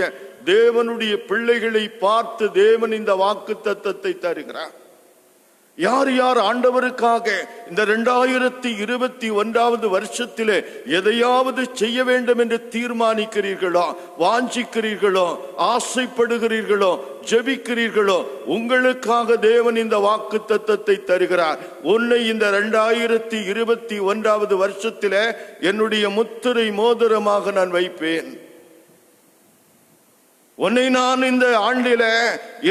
தேவனுடைய பிள்ளைகளை பார்த்து தேவன் இந்த வாக்குத்தத்தத்தை தருகிறார். யார் யார் ஆண்டவருக்காக இந்த 2021 வருஷத்திலே எதையாவது செய்ய வேண்டும் என்று தீர்மானிக்கிறீர்களோ, வாஞ்சிக்கிறீர்களோ, ஆசைப்படுகிறீர்களோ, ஜெபிக்கிறீர்களோ, உங்களுக்காக தேவன் இந்த வாக்குத்தத்தத்தை தருகிறார். உன்னை இந்த 2021 வருஷத்திலே என்னுடைய முத்திரை மோதிரமாக நான் வைப்பேன். உன்னை நான் இந்த ஆண்டில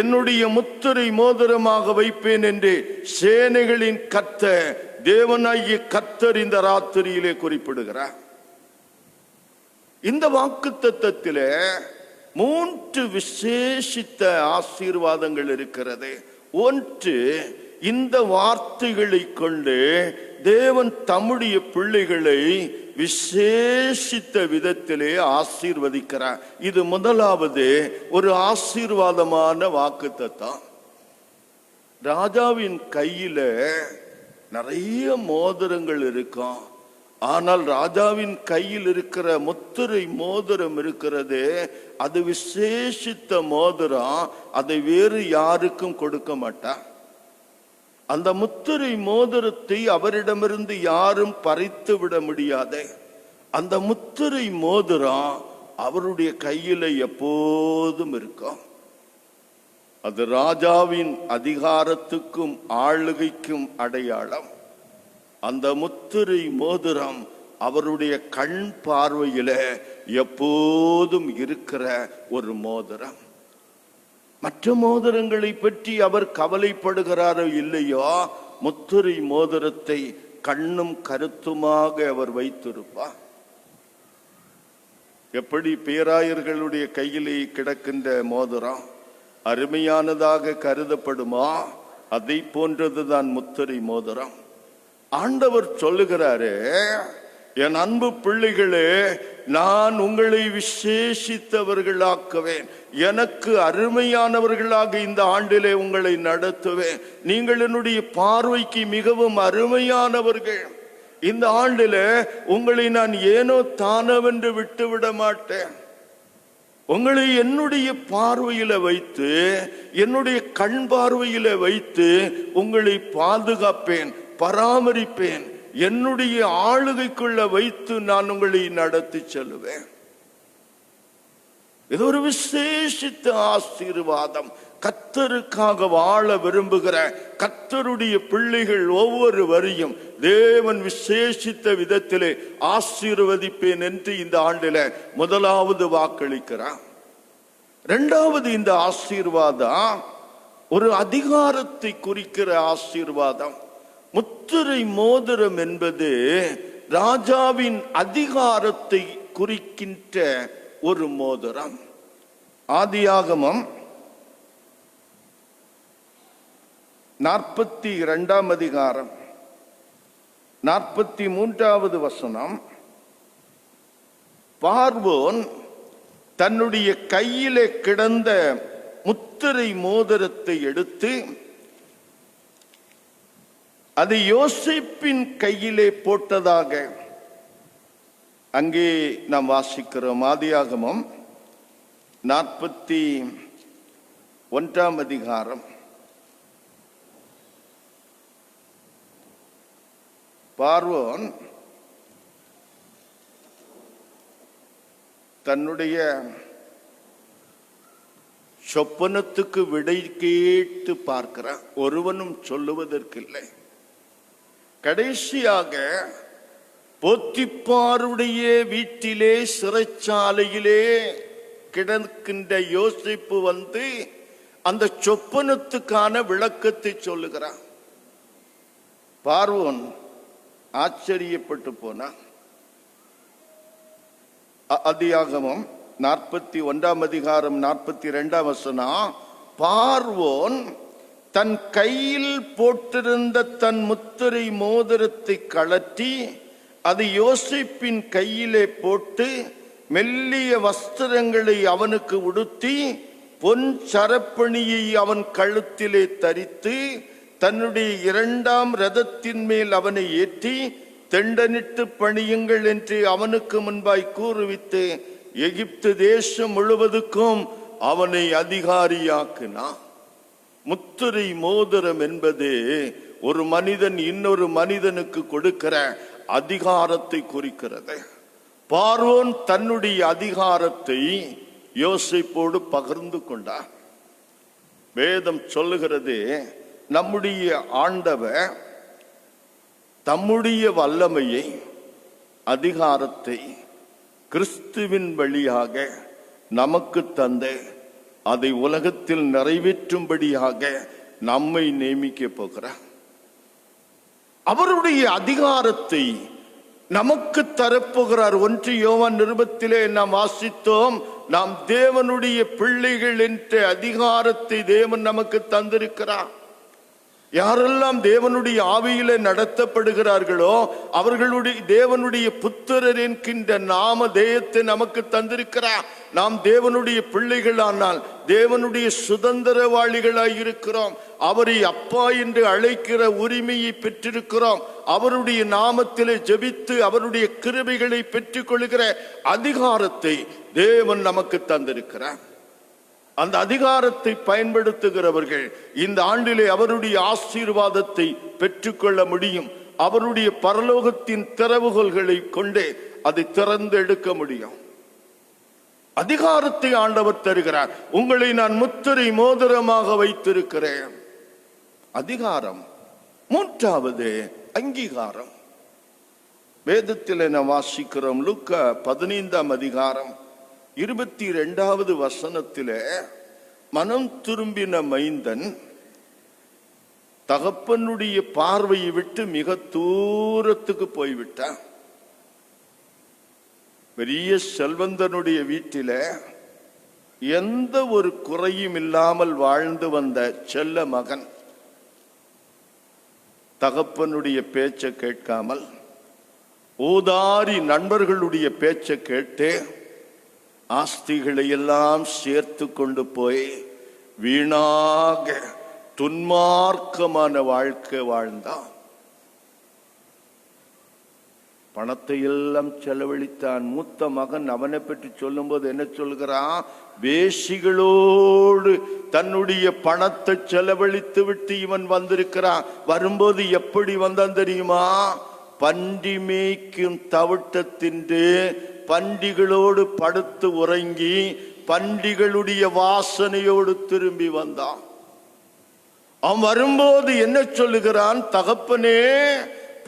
என்னுடைய முத்திரை மோதிரமாக வைப்பேன் என்று சேனைகளின் கர்த்தர், தேவனாகிய கர்த்தர் இந்த ராத்திரியிலே குறிப்பிடுகிறார். இந்த வாக்குத்தத்தத்திலே 3 விசேஷித்த ஆசீர்வாதங்கள் இருக்கிறது. ஒன்று, இந்த வார்த்தைகளை கொண்டு தேவன் தம்முடைய பிள்ளைகளை விசேஷித்த விதத்திலே ஆசீர்வதிக்கிறார். இது முதலாவது ஒரு ஆசீர்வாதமான வாக்குத்தத்தம். ராஜாவின் கையில நிறைய மோதிரங்கள் இருக்கும். ஆனால் ராஜாவின் கையில் இருக்கிற முத்திரை மோதிரம் இருக்கிறது, அது விசேஷித்த மோதிரம். அதை வேறு யாருக்கும் கொடுக்க மாட்டார். அந்த முத்திரை மோதிரத்தை அவரிடமிருந்து யாரும் பறித்து விட முடியாது. அந்த முத்திரை மோதிரம் அவருடைய கையில எப்போதும் இருக்கும். அது ராஜாவின் அதிகாரத்துக்கும் ஆளுகைக்கும் அடையாளம். அந்த முத்திரை மோதிரம் அவருடைய கண் பார்வையில எப்போதும் இருக்கிற ஒரு மோதிரம். மற்ற மோதிரங்களை பற்றி அவர் கவலைப்படுகிறாரோ இல்லையோ, முத்திரை மோதிரத்தை கண்ணும் கருத்துமாக அவர் வைத்திருப்பார். எப்படி பேராயர்களுடைய கையிலே கிடக்கின்ற மோதிரம் அருமையானதாக கருதப்படுமா, அதை போன்றதுதான் முத்திரை மோதிரம். ஆண்டவர் சொல்லுகிறாரு, என் அன்பு பிள்ளைகளே, நான் உங்களை விசேஷித்தவர்களாக்குவேன். எனக்கு அருமையானவர்களாக இந்த ஆண்டிலே உங்களை நடத்துவேன். நீங்கள் என்னுடைய பார்வைக்கு மிகவும் அருமையானவர்கள். இந்த ஆண்டிலே உங்களை நான் ஏனோ தானவென்று விட்டுவிட மாட்டேன். உங்களை என்னுடைய பார்வையில வைத்து, என்னுடைய கண் பார்வையில வைத்து உங்களை பாதுகாப்பேன், பராமரிப்பேன். என்னுடைய ஆளுகைக்குள்ள வைத்து நான் உங்களை நடத்தி செல்லுவேன். இது ஒரு விசேஷித்த ஆசீர்வாதம். கர்த்தருக்காக வாழ விரும்புகிற கர்த்தருடைய பிள்ளைகள் ஒவ்வொருவரையும் தேவன் விசேஷித்த விதத்திலே ஆசீர்வதிப்பேன் என்று இந்த ஆண்டில முதலாவது வாக்களிக்கிறார். இரண்டாவது, இந்த ஆசீர்வாதம் ஒரு அதிகாரத்தை குறிக்கிற ஆசீர்வாதம். முத்திரை மோதிரம் என்பது ராஜாவின் அதிகாரத்தை குறிக்கின்ற ஒரு மோதிரம். ஆதியாகமம் 42 அதிகாரம் 43வது வசனம். பார்வோன் தன்னுடைய கையிலே கிடந்த முத்திரை மோதிரத்தை எடுத்து அது யோசேப்பின் கையிலே போட்டதாக அங்கே நாம் வாசிக்கிறோம். ஆதியாகமம் 41 அதிகாரம். பார்வோன் தன்னுடைய சொப்பனத்துக்கு விடை கேட்டு பார்க்கிறான். ஒருவனும் சொல்லுவதற்கில்லை. கடைசியாக போத்திப்பாருடைய வீட்டிலே சிறைச்சாலையிலே கிடக்கின்ற யோசேப்பு வந்து அந்த சொப்பனத்துக்கான விளக்கத்தை சொல்லுகிறான். பார்வோன் ஆச்சரியப்பட்டு போனான். ஆதியாகமம் 41 அதிகாரம் 42 வசனம். பார்வோன் தன் கையில் போட்டிருந்த தன் முத்திரை மோதிரத்தை கழற்றி அது யோசேப்பின் கையிலே போட்டு மெல்லிய வஸ்திரங்களை அவனுக்கு உடுத்தி பொன் சரப்பணியை அவன் கழுத்திலே தரித்து தன்னுடைய 2ஆம் ரதத்தின் மேல் அவனை ஏற்றி தெண்டனிட்டு பணியுங்கள் என்று அவனுக்கு முன்பாய் கூறுவித்து எகிப்து தேசம் முழுவதுக்கும் அவனை அதிகாரியாக்கினான். முத்திரை மோதிரம் என்பது ஒரு மனிதன் இன்னொரு மனிதனுக்கு கொடுக்கிற அதிகாரத்தை குறிக்கிறது. பார்வோன் தன்னுடைய அதிகாரத்தை யோசேப்போடு பகிர்ந்து கொண்டார். வேதம் சொல்லுகிறது, நம்முடைய ஆண்டவர் தம்முடைய வல்லமையை, அதிகாரத்தை கிறிஸ்துவின் வழியாக நமக்கு தந்து அதை உலகத்தில் நிறைவேற்றும்படியாக நம்மை நியமிக்க போகிறார். அவருடைய அதிகாரத்தை நமக்கு தரப்போகிறார். 1 யோவான் நிருபத்திலே நாம் வாசித்தோம், நாம் தேவனுடைய பிள்ளைகள் என்ற அதிகாரத்தை தேவன் நமக்கு தந்திருக்கிறார். யாரெல்லாம் தேவனுடைய ஆவியிலே நடத்தப்படுகிறார்களோ அவர்களுடைய தேவனுடைய புத்திரர் என்கின்ற நாம தேயத்தை நமக்கு தந்திருக்கிறார். நாம் தேவனுடைய பிள்ளைகளானால் தேவனுடைய சுதந்திரவாளிகளாய் இருக்கிறோம். அவரை அப்பா என்று அழைக்கிற உரிமையை பெற்றிருக்கிறோம். அவருடைய நாமத்திலே ஜெபித்து அவருடைய கிருபைகளை பெற்றுக் கொள்கிற அதிகாரத்தை தேவன் நமக்கு தந்திருக்கிறார். அந்த அதிகாரத்தை பயன்படுத்துகிறவர்கள் இந்த ஆண்டிலே அவருடைய ஆசீர்வாதத்தை பெற்றுக்கொள்ள முடியும். அவருடைய பரலோகத்தின் திறவுகோல்களை கொண்டே அதை திறந்து எடுக்க முடியும். அதிகாரத்தை ஆண்டவர் தருகிறார். உங்களை நான் முத்திரை மோதிரமாக வைத்திருக்கிறேன். அதிகாரம். 3வது அங்கீகாரம். வேதத்தில் நாம் வாசிக்கிறோம். லூக்கா 15ஆம் அதிகாரம் 22வது வசனத்திலே, மனம் திரும்பின மைந்தன் தகப்பனுடைய பார்வையை விட்டு மிக தூரத்துக்கு போய்விட்டான். பெரிய செல்வந்தனுடைய வீட்டில எந்த ஒரு குறையும் இல்லாமல் வாழ்ந்து வந்த செல்ல மகன் தகப்பனுடைய பேச்சை கேட்காமல் ஊதாரி நண்பர்களுடைய பேச்சை கேட்டு ஆஸ்திகளை எல்லாம் சேர்த்து கொண்டு போய் வீணாக துன்மார்க்கமான வாழ்க்கை வாழ்ந்தான். பணத்தை எல்லாம் செலவழித்தான். மூத்த மகன் அவனை பற்றி சொல்லும் போது என்ன சொல்கிறான்? வேசிகளோடு தன்னுடைய பணத்தை செலவழித்து விட்டு இவன் வந்திருக்கிறான். வரும்போது எப்படி வந்தான் தெரியுமா? பன்றி மேய்க்கும் தவிட்டத்தின்று பண்டிகளோடு படுத்து உறங்கி பண்டிகளுடைய வாசனையோடு திரும்பி வந்தான். அவன் வரும்போது என்ன சொல்லுகிறான்? தகப்பனே,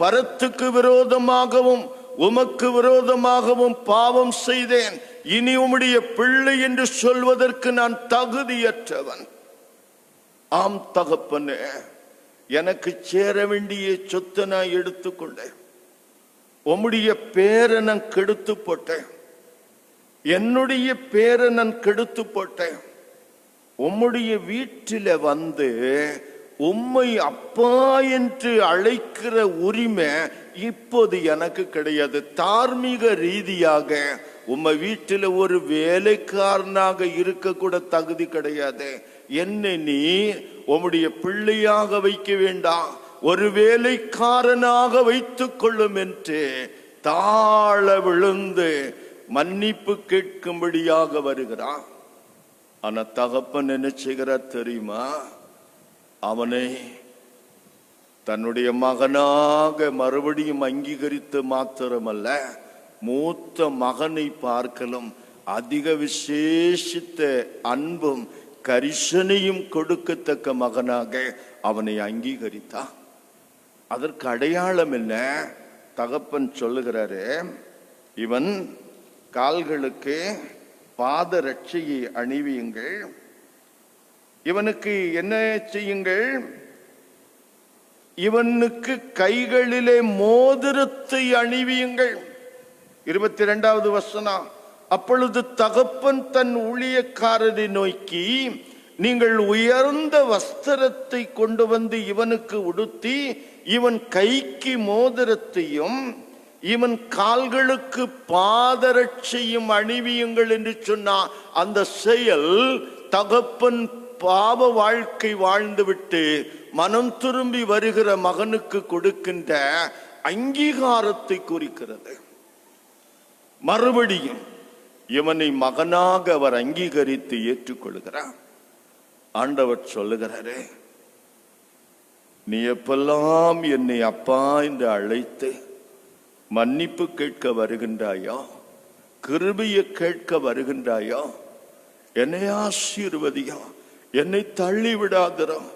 பரத்துக்கு விரோதமாகவும் உமக்கு விரோதமாகவும் பாவம் செய்தேன். இனி உம்முடைய பிள்ளை என்று சொல்வதற்கு நான் தகுதியற்றவன். ஆம் தகப்பனே, எனக்கு சேர வேண்டிய சொத்தை நான் எடுத்துக்கொண்டேன். உம்முடைய பேரை நான் கெடுத்து போட்டேன். என்னுடைய பேரை நான் கெடுத்து போட்டேன். உம்முடைய வீட்டில வந்து உம்மை அப்பா என்று அழைக்கிற உரிமை இப்போது எனக்கு கிடையாது. தார்மீக ரீதியாக உம்மை வீட்டில் ஒரு வேலைக்காரனாக இருக்க கூட தகுதி கிடையாது. என்னை நீ உம்முடைய பிள்ளையாக வைக்க வேண்டாம், ஒரு வேலைக்காரனாக வைத்துக் கொள்ளும் என்று தாழ விழுந்து மன்னிப்பு கேட்கும்படியாக வருகிறான். ஆனா தகப்பன் என்ன செய்கிறார் தெரியுமா? அவனை தன்னுடைய மகனாக மறுபடியும் அங்கீகரித்து மாத்திரமல்ல, மூத்த மகனை பார்க்கலும் அதிக விசேஷித்த அன்பும் கரிசனையும் கொடுக்கத்தக்க மகனாக அவனை அங்கீகரித்தான். அதற்கு அடையாளம் என்ன? தகப்பன் சொல்லுகிறாரு, இவன் கால்களுக்கு பாத ரட்சையை அணிவியுங்கள், இவனுக்கு என்ன செய்யுங்கள்? இவனுக்கு கைகளிலே மோதிரத்தை அணிவியுங்கள். 22வது வசனம், அப்பொழுது தகப்பன் தன் ஊழியக்காரரை நோக்கி, நீங்கள் உயர்ந்த வஸ்திரத்தை கொண்டு வந்து இவனுக்கு உடுத்தி இவன் கைக்கு மோதிரத்தையும் இவன் கால்களுக்கு பாதரட்சையும் அணிவியுங்கள் என்று சொன்னார். அந்த செயல் தகப்பன் பாவ வாழ்க்கை வாழ்ந்துவிட்டு மனம் திரும்பி வருகிற மகனுக்கு கொடுக்கின்ற அங்கீகாரத்தை குறிக்கிறது. மறுபடியும் இவனை மகனாக அவர் அங்கீகரித்து ஏற்றுக்கொள்கிறார். ஆண்டவர் சொல்லுகிறாரே, நீ எப்பெல்லாம் என்னை அப்பா என்று அழைத்து மன்னிப்பு கேட்க வருகின்றாயோ, கிருபையை கேட்க வருகின்றாயோ, என்னை ஆசீர்வதியோ, என்னை தள்ளி விடாதிரும்,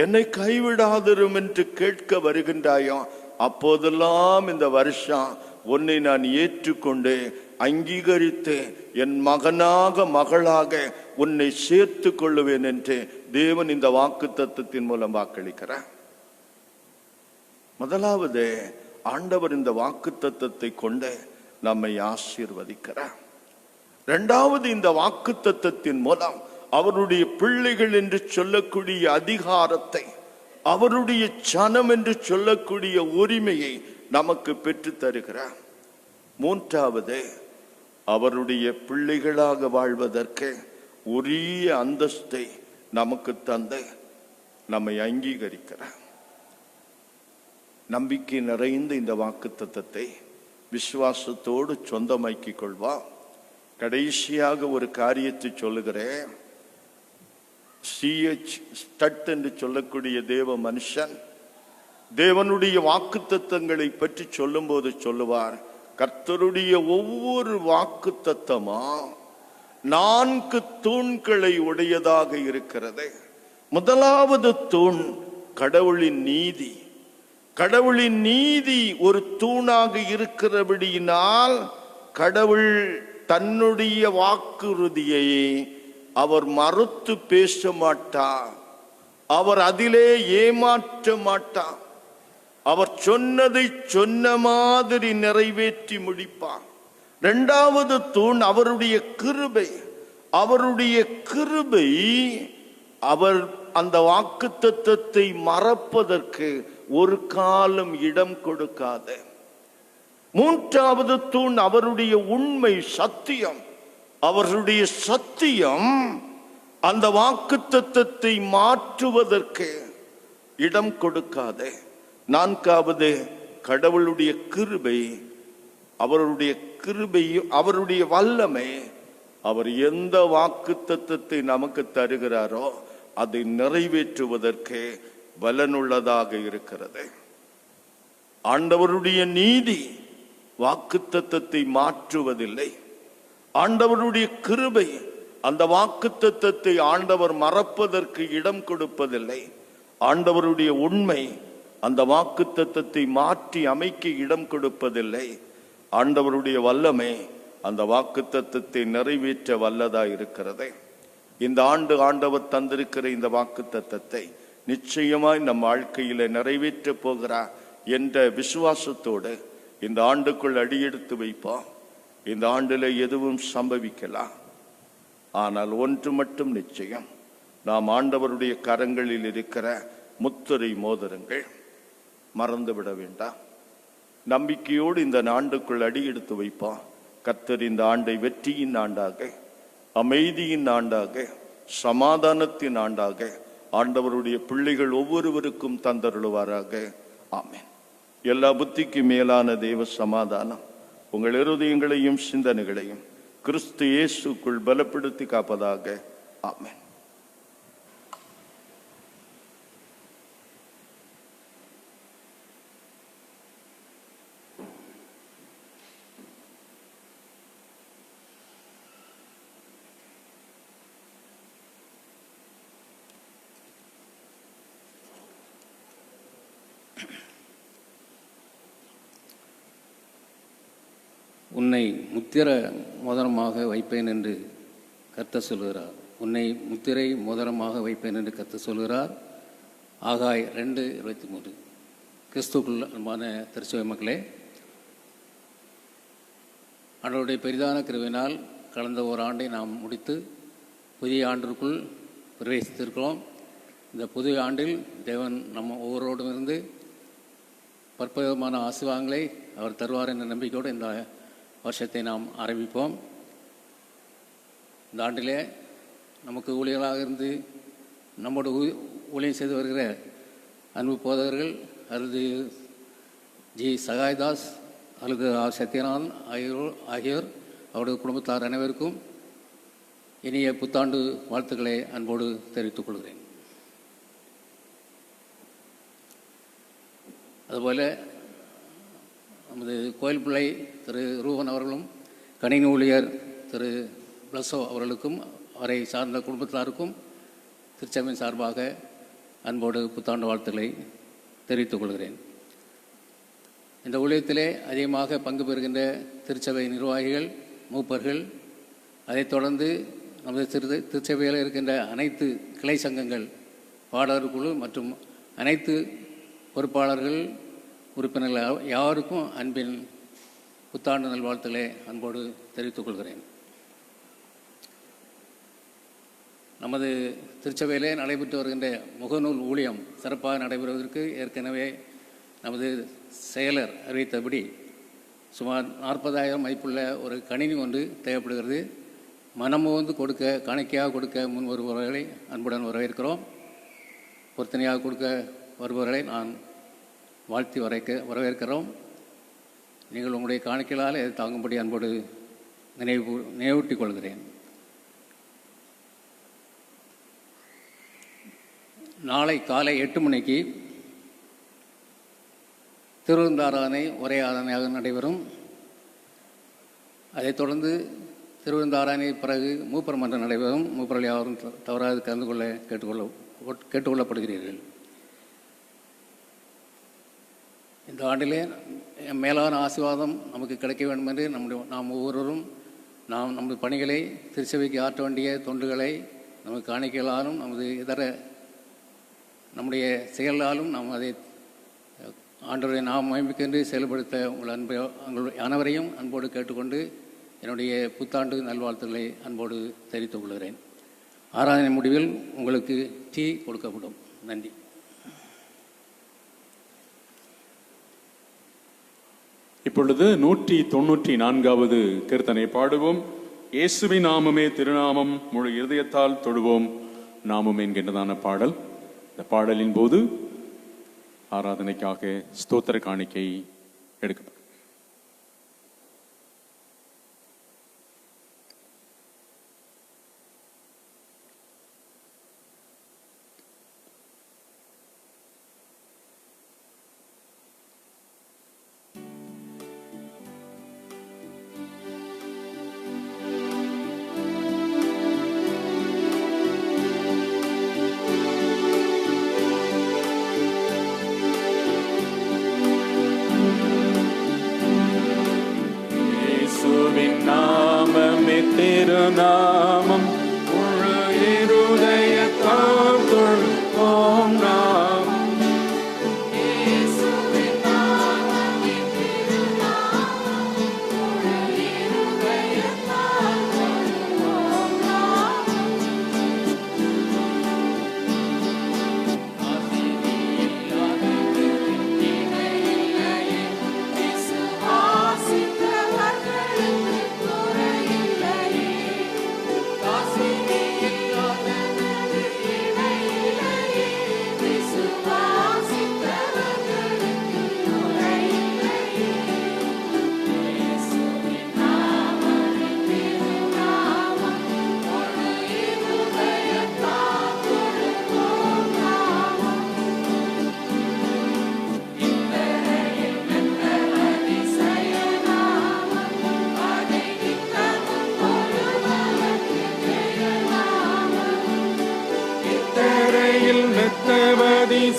என்னை கைவிடாதிரும் என்று கேட்க வருகின்றாயோ, அப்போதெல்லாம் இந்த வருஷம் உன்னை நான் ஏற்றுக்கொண்டு அங்கீகரித்து என் மகனாக மகளாக உன்னை சேர்த்து கொள்ளுவேன் என்று தேவன் இந்த வாக்குத்தத்தத்தின் மூலம் வாக்களிக்கிறார். முதலாவது, ஆண்டவர் இந்த வாக்குத்தத்தத்தை கொண்டு நம்மை ஆசீர்வதிக்கிறார். இரண்டாவது, இந்த வாக்குத்தத்தத்தின் மூலம் அவருடைய பிள்ளைகள் என்று சொல்லக்கூடிய அதிகாரத்தை, அவருடைய சனம் என்று சொல்லக்கூடிய உரிமையை நமக்கு பெற்று தருகிறார். மூன்றாவது, அவருடைய பிள்ளைகளாக வாழ்வதற்கு உரிய அந்தஸ்தை நமக்கு தந்து நம்மை அங்கீகரிக்கிறார். நம்பிக்கை நிறைந்த இந்த வாக்குத்தத்தத்தை விசுவாசத்தோடு சொந்தமாக்கிக் கொள்வார். கடைசியாக ஒரு காரியத்தை சொல்லுகிறேன். C.H. ஸ்டட் என்று சொல்லக்கூடிய தேவ மனுஷன் தேவனுடைய வாக்குத்தத்தங்களை பற்றி சொல்லும் போது சொல்லுவார், கர்த்தருடைய ஒவ்வொரு வாக்குத்தத்தமும் 4 தூண்களை உடையதாக இருக்கிறது. முதலாவது தூண் கடவுளின் நீதி. கடவுளின் நீதி ஒரு தூணாக இருக்கிறபடியினால் கடவுள் தன்னுடைய வாக்குறுதியை அவர் மறுத்து பேச மாட்டார். அவர் அதிலே ஏமாற்ற மாட்டார். அவர் சொன்னதை சொன்ன மாதிரி நிறைவேற்றி முடிப்பார். இரண்டாவது தூண் அவருடைய கிருபை. அவருடைய கிருபை அவர் அந்த வாக்குத்தத்தத்தை மறப்பதற்கு ஒரு காலம் இடம் கொடுக்காது. மூன்றாவது தூண் அவருடைய உண்மை, சத்தியம். அவருடைய சத்தியம் அந்த வாக்குத்தத்தத்தை மாற்றுவதற்கு இடம் கொடுக்காது. நான்காவது கடவுளுடைய கிருபை. அவருடைய கிருபையும் அவருடைய வல்லமை. அவர் எந்த வாக்குத்தத்தத்தை நமக்கு தருகிறாரோ அதை நிறைவேற்றுவதற்கு பலனுள்ளதாக இருக்கிறது. ஆண்டவருடைய நீதி வாக்குத்தத்தத்தை மாற்றுவதில்லை. ஆண்டவருடைய கிருபை அந்த வாக்குத்தத்தத்தை ஆண்டவர் மறப்பதற்கு இடம் கொடுப்பதில்லை. ஆண்டவருடைய உண்மை அந்த வாக்குத்தத்தத்தை மாற்றி அமைக்க இடம் கொடுப்பதில்லை. ஆண்டவருடைய வல்லமை அந்த வாக்குத்தத்தத்தை நிறைவேற்ற வல்லதா இருக்கிறது. இந்த ஆண்டு ஆண்டவர் தந்திருக்கிற இந்த வாக்குத்தத்தத்தை நிச்சயமாய் நம் வாழ்க்கையில நிறைவேற்ற போகிறார் என்ற விசுவாசத்தோடு இந்த ஆண்டுக்குள் அடியெடுத்து வைப்போம். இந்த ஆண்டில் எதுவும் சம்பவிக்கலாம். ஆனால் ஒன்று மட்டும் நிச்சயம், நாம் ஆண்டவருடைய கரங்களில் இருக்கிற முத்திரை மோதிரங்கள் மறந்துவிட வேண்டாம். நம்பிக்கையோடு இந்த ஆண்டுக்குள் அடியெடுத்து வைப்போம். கர்த்தர் இந்த ஆண்டை வெற்றியின் ஆண்டாக, அமைதியின் ஆண்டாக, சமாதானத்தின் ஆண்டாக ஆண்டவருடைய பிள்ளைகள் ஒவ்வொருவருக்கும் தந்தருளுவாராக. ஆமென். எல்லா புத்திக்கு மேலான தேவ சமாதானம் உங்கள் இருதயங்களையும் சிந்தனைகளையும் கிறிஸ்து இயேசுக்குள் பலப்படுத்தி காப்பதாக. ஆமென். உன்னை முத்திர மோதிரமாக வைப்பேன் என்று கர்த்தர் சொல்கிறார். உன்னை முத்திரை மோதிரமாக வைப்பேன் என்று கர்த்தர் சொல்கிறார். ஆகாய் 2:23. கிறிஸ்துக்குள் அன்பான திருச்சபை மக்களே, ஆண்டவருடைய பெரிதான கிருபையினால் கடந்த ஒரு ஆண்டை நாம் முடித்து புதிய ஆண்டிற்குள் பிரவேசித்திருக்கிறோம். இந்த புதிய ஆண்டில் தேவன் நம்ம ஒவ்வொருவரோடும் இருந்து பற்பவிதமான ஆசீர்வாதங்களை அவர் தருவார் என்ற நம்பிக்கையோடு இந்த வருஷத்தை நாம் ஆரம்பிப்போம். இந்த ஆண்டிலே நமக்கு ஊழியர்களாக இருந்து நம்மோட ஊழியம் செய்து வருகிற அன்பு போதகர்கள் அல்லது ஜி சகாய்தாஸ் அல்லது ஆர் சத்யநாதன் ஆகியோர் அவருடைய குடும்பத்தார் அனைவருக்கும் இனிய புத்தாண்டு வாழ்த்துக்களை அன்போடு தெரிவித்துக் கொள்கிறேன். அதுபோல் நமது கோயில் பிள்ளை திரு ரூபன் அவர்களும் கணினி ஊழியர் திரு பிளஸோ அவர்களுக்கும் அவரை சார்ந்த குடும்பத்தாருக்கும் திருச்சபையின் சார்பாக அன்போடு புத்தாண்டு வாழ்த்துக்களை தெரிவித்துக் கொள்கிறேன். இந்த ஊழியத்திலே அதிகமாக பங்கு பெறுகின்ற திருச்சபை நிர்வாகிகள், மூப்பர்கள், அதைத் தொடர்ந்து நமது திருச்சபையில் இருக்கின்ற அனைத்து கிளை சங்கங்கள், பாடகர் குழு மற்றும் அனைத்து பொறுப்பாளர்கள், உறுப்பினர்கள் யாருக்கும் அன்பின் புத்தாண்டு நல்வாழ்த்துக்களை அன்போடு தெரிவித்துக் கொள்கிறேன். நமது திருச்சபையிலே நடைபெற்று வருகின்ற முகநூல் ஊழியம் சிறப்பாக நடைபெறுவதற்கு ஏற்கனவே நமது செயலர் அறிவித்தபடி சுமார் 40,000 மதிப்புள்ள ஒரு கணினி ஒன்று தேவைப்படுகிறது. மனமுவந்து கொடுக்க, காணிக்கையாக கொடுக்க முன் வருபவர்களை அன்புடன் வரவேற்கிறோம். பொருத்தனையாக கொடுக்க வருபவர்களை நான் வாழ்த்தி வரவேற்கிறோம். நீங்கள் உங்களுடைய காணிக்கைகளால் இதை தாங்கும்படி அன்போடு நினைவூட்டிக் கொள்கிறேன். நாளை காலை 8 மணிக்கு திருவிருந்தாராதனை ஒரே ஆராதனையாக நடைபெறும். அதைத் தொடர்ந்து திருவிருந்தாராதனை பிறகு மூப்பர் மன்றம் நடைபெறும். மூப்பர்கள் யாரும் தவறாது கலந்து கொள்ள கேட்டுக்கொள்ளப்படுகிறீர்கள். இந்த ஆண்டிலே மேலான ஆசீர்வாதம் நமக்கு கிடைக்க வேண்டும் என்று நாம் ஒவ்வொருவரும் நமது பணிகளை திருச்சபைக்கு ஆற்ற வேண்டிய தொண்டுகளை நமது காணிக்கைகளாலும் நம்முடைய செயலாலும் நாம் அதை ஆண்டவரை நாம் மகிமைக்கென்று செயல்படுத்த உங்கள் அனைவரையும் அன்போடு கேட்டுக்கொண்டு என்னுடைய புத்தாண்டு நல்வாழ்த்துக்களை அன்போடு தெரிவித்துக் கொள்கிறேன். ஆராதனை முடிவில் உங்களுக்கு டீ கொடுக்கப்படும். நன்றி. இப்பொழுது 194வது கீர்த்தனை பாடுவோம். இயேசுவின் நாமமே திருநாமம், முழு இருதயத்தால் தொழுவோம் நாமம் என்கின்றதான பாடல். இந்த பாடலின் போது ஆராதனைக்காக ஸ்தோத்திர காணிக்கை எடுக்கப்படும். திருநாமம் முழு இருதயத்தால் தொழுவோம் நாமம்.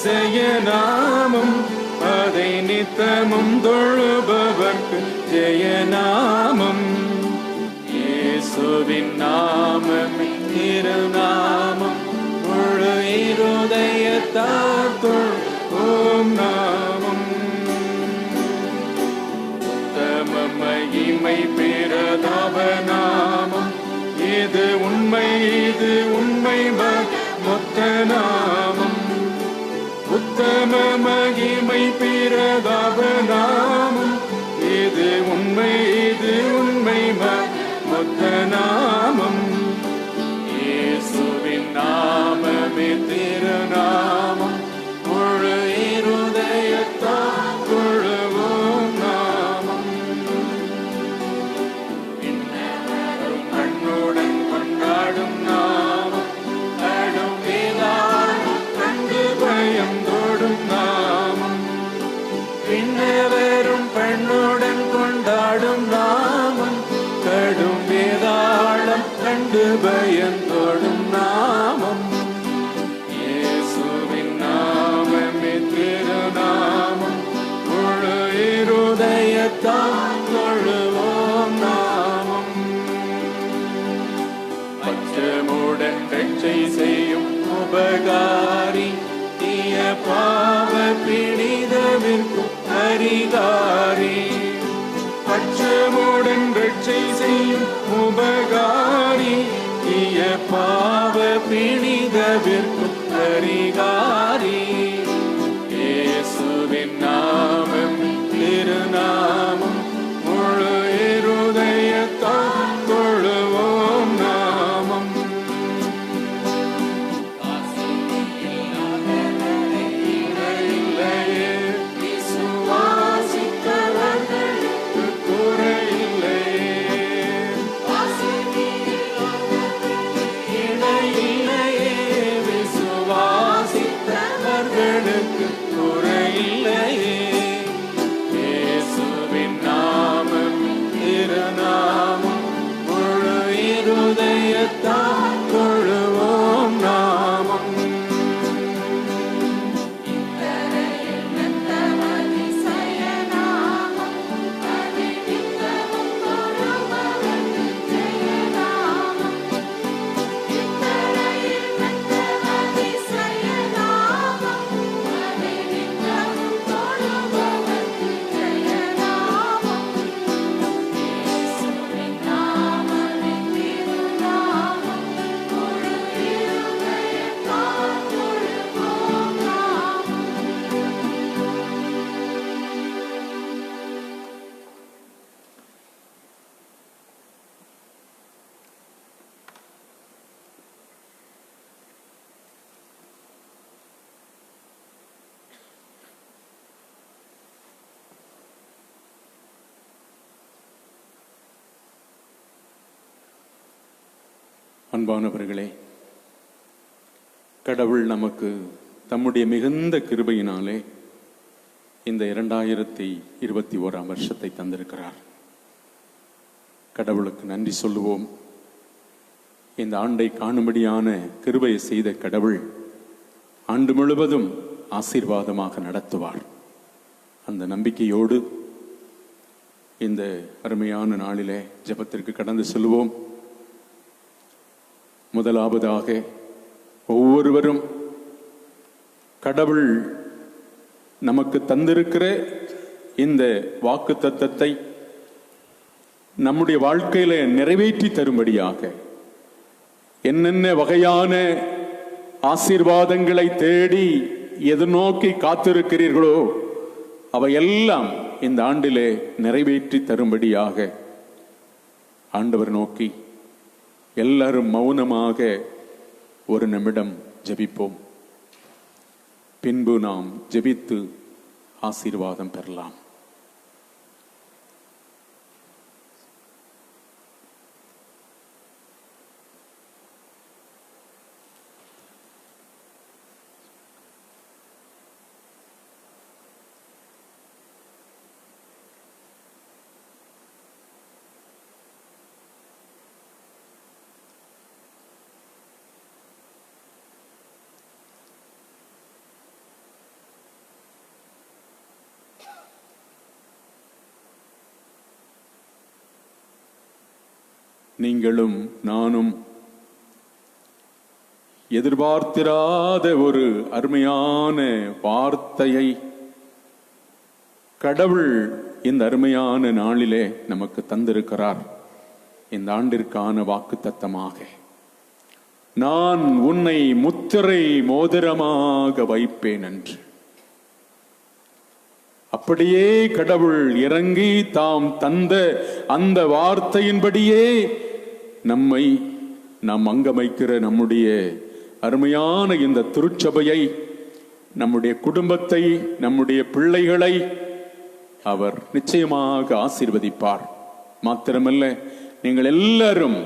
ஜெயநாமம் அதை நித்தமும் தொழுபவர்க்கு ஜெயநாமம். இயேசுவின் நாமமே திருநாமம், முழு இருதயத்தால் தொழுவோம் நாமம். உத்தம மகிமை பிரதாப நாமம், பிரதாபநாமம். இது உண்மை மொத்த நாமம். இயேசுவின் நாமமே திருநாமம். முழு இருதயத்தால் தொழுவோம் நாமம். கண்ணுடன் கொண்டாடும் நாமம். கடும் வேதாளம் கண்டு பயம் தொடும் நாமம். பின்னவரும் பெண்ணுடன் கொண்டாடும் நாமம். கடும் வேதாளம் கண்டு பயம் தொடும் நாமம். இயேசுவின் நாமமே திருநாமம். முழு இருதயத்தால் தொழுவோம் நாமம். பச்சமுடன் ரட்சை செய்யும் உபகாரி. தீய பாவ பிணிதவிற்கும் பரிகாரி. பச்சமுடன் ரட்சை செய்யும் உபகாரி. தீய பாவ பிணிதவிற்கும் பரிகாரி. இயேசுவின் நாமம் திருநாமம். முழு இருதயத்தால் தொழுவோம் நாமம். இல்லையே விசுவாசித்தவர்களுக்கு குறையில்லையே. இணையில்லையே விசுவாசித்தவர்களுக்கு குறையில்லையே. இயேசுவின் நாமம் திருநாமம். முழு இருதயத்தால் தொழுவோம் நாமம். அன்பானவர்களே, கடவுள் நமக்கு தம்முடைய மிகுந்த கிருபையினாலே இந்த 2021 வருஷத்தை தந்திருக்கிறார். கடவுளுக்கு நன்றி சொல்லுவோம். இந்த ஆண்டை காணும்படியான கிருபையை செய்த கடவுள் ஆண்டு முழுவதும் ஆசீர்வாதமாக நடத்துவார். அந்த நம்பிக்கையோடு இந்த அருமையான நாளிலே ஜெபத்திற்கு கடந்து செல்வோம். முதலாவதாக ஒவ்வொருவரும் கடவுள் நமக்கு தந்திருக்கிற இந்த வாக்குத்தத்தத்தை நம்முடைய வாழ்க்கையில நிறைவேற்றி தரும்படியாக என்னென்ன வகையான ஆசீர்வாதங்களை தேடி எதிர்நோக்கி காத்திருக்கிறீர்களோ அவையெல்லாம் இந்த ஆண்டிலே நிறைவேற்றி தரும்படியாக ஆண்டவர் நோக்கி எல்லாரும் மௌனமாக ஒரு நிமிடம் ஜெபிப்போம். பின்பு நாம் ஜெபித்து ஆசீர்வாதம் பெறலாம். நீங்களும் நானும் எதிர்பார்த்திராத ஒரு அருமையான வார்த்தையை கடவுள் இந்த அருமையான நாளிலே நமக்கு தந்திருக்கிறார். இந்த ஆண்டிற்கான வாக்குத்தத்தமாக, நான் உன்னை முத்திரை மோதிரமாக வைப்பேன் என்று. அப்படியே கடவுள் இறங்கி தாம் தந்த அந்த வார்த்தையின்படியே நம்மை நாம் அங்கமைக்கிற நம்முடைய அருமையான இந்த திருச்சபையை, நம்முடைய குடும்பத்தை, நம்முடைய பிள்ளைகளை அவர் நிச்சயமாக ஆசீர்வதிப்பார். மாத்திரமல்ல, நீங்கள் எல்லாரும்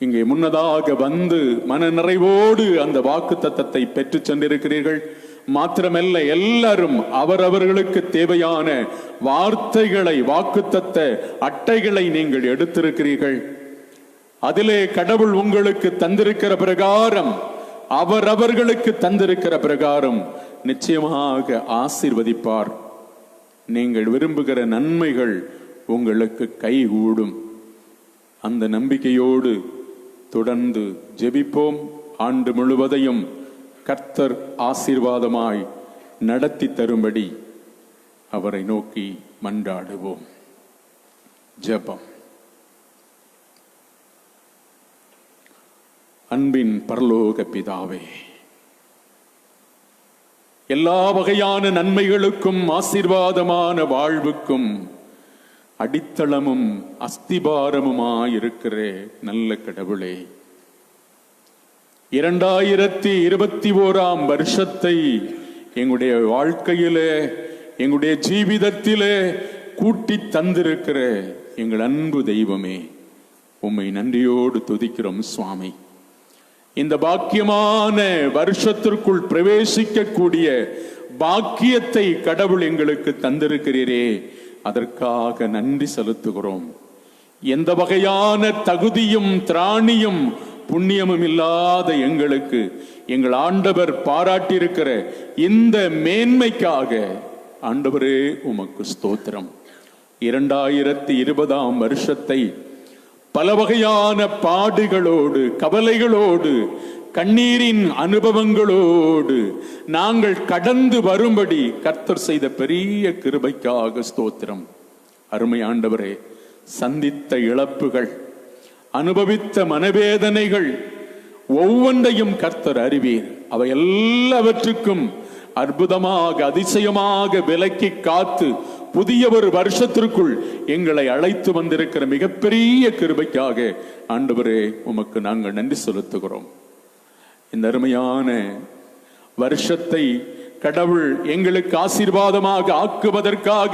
இங்கே முன்னதாக வந்து மன நிறைவோடு அந்த வாக்குத்தத்தத்தை பெற்று சென்றிருக்கிறீர்கள். மாத்திரமல்ல, எல்லாரும் அவரவர்களுக்கு தேவையான வார்த்தைகளை, வாக்குத்தத்த அட்டைகளை நீங்கள் எடுத்திருக்கிறீர்கள். அதிலே கடவுள் உங்களுக்கு தந்திருக்கிற பிரகாரம், அவரவர்களுக்கு தந்திருக்கிற பிரகாரம் நிச்சயமாக ஆசீர்வதிப்பார். நீங்கள் விரும்புகிற நன்மைகள் உங்களுக்கு கைகூடும். அந்த நம்பிக்கையோடு தொடர்ந்து ஜெபிப்போம். ஆண்டு முழுவதையும் கர்த்தர் ஆசீர்வாதமாய் நடத்தி தரும்படி அவரை நோக்கி மன்றாடுவோம். ஜெபம். அன்பின் பரலோக பிதாவே, எல்லா வகையான நன்மைகளுக்கும் ஆசீர்வாதமான வாழ்வுக்கும் அடித்தளமும் அஸ்திபாரமுமாயிருக்கிற நல்ல கடவுளே, 2021 வருஷத்தை எங்களுடைய வாழ்க்கையிலே, எங்களுடைய ஜீவிதத்திலே கூட்டி தந்திருக்கிற எங்கள் அன்பு தெய்வமே, உம்மை நன்றியோடு துதிக்கிறோம் சுவாமி. இந்த பாக்கியமான வருஷத்திற்குள் பிரவேசிக்கக்கூடிய பாக்கியத்தை கடவுள் எங்களுக்கு தந்திருக்கிறீரே, அதற்காக நன்றி செலுத்துகிறோம். எந்த வகையான தகுதியும் திராணியும் புண்ணியமும் இல்லாத எங்களுக்கு எங்கள் ஆண்டவர் பாராட்டியிருக்கிற இந்த மேன்மைக்காக ஆண்டவரே உமக்கு ஸ்தோத்திரம். 2020 வருஷத்தை பல வகையான பாடுகளோடு, கவலைகளோடு, கண்ணீரின் அனுபவங்களோடு நாங்கள் கடந்து வரும்படி கர்த்தர் செய்த பெரிய கிருபைக்காக ஸ்தோத்திரம். அருமை ஆண்டவரே, சந்தித்த இழப்புகள், அனுபவித்த மனவேதனைகள் ஒவ்வொன்றையும் கர்த்தர் அறிவீர். அவை எல்லாவற்றுக்கும் அற்புதமாக, அதிசயமாக விலக்கி காத்து புதிய ஒரு வருஷத்திற்குள் எங்களை அழைத்து வந்திருக்கிற மிகப்பெரிய கிருபைக்காக ஆண்டவரே உமக்கு நாங்கள் நன்றி செலுத்துகிறோம். இந்த அருமையான வருஷத்தை கடவுள் எங்களுக்கு ஆசீர்வாதமாக ஆக்குவதற்காக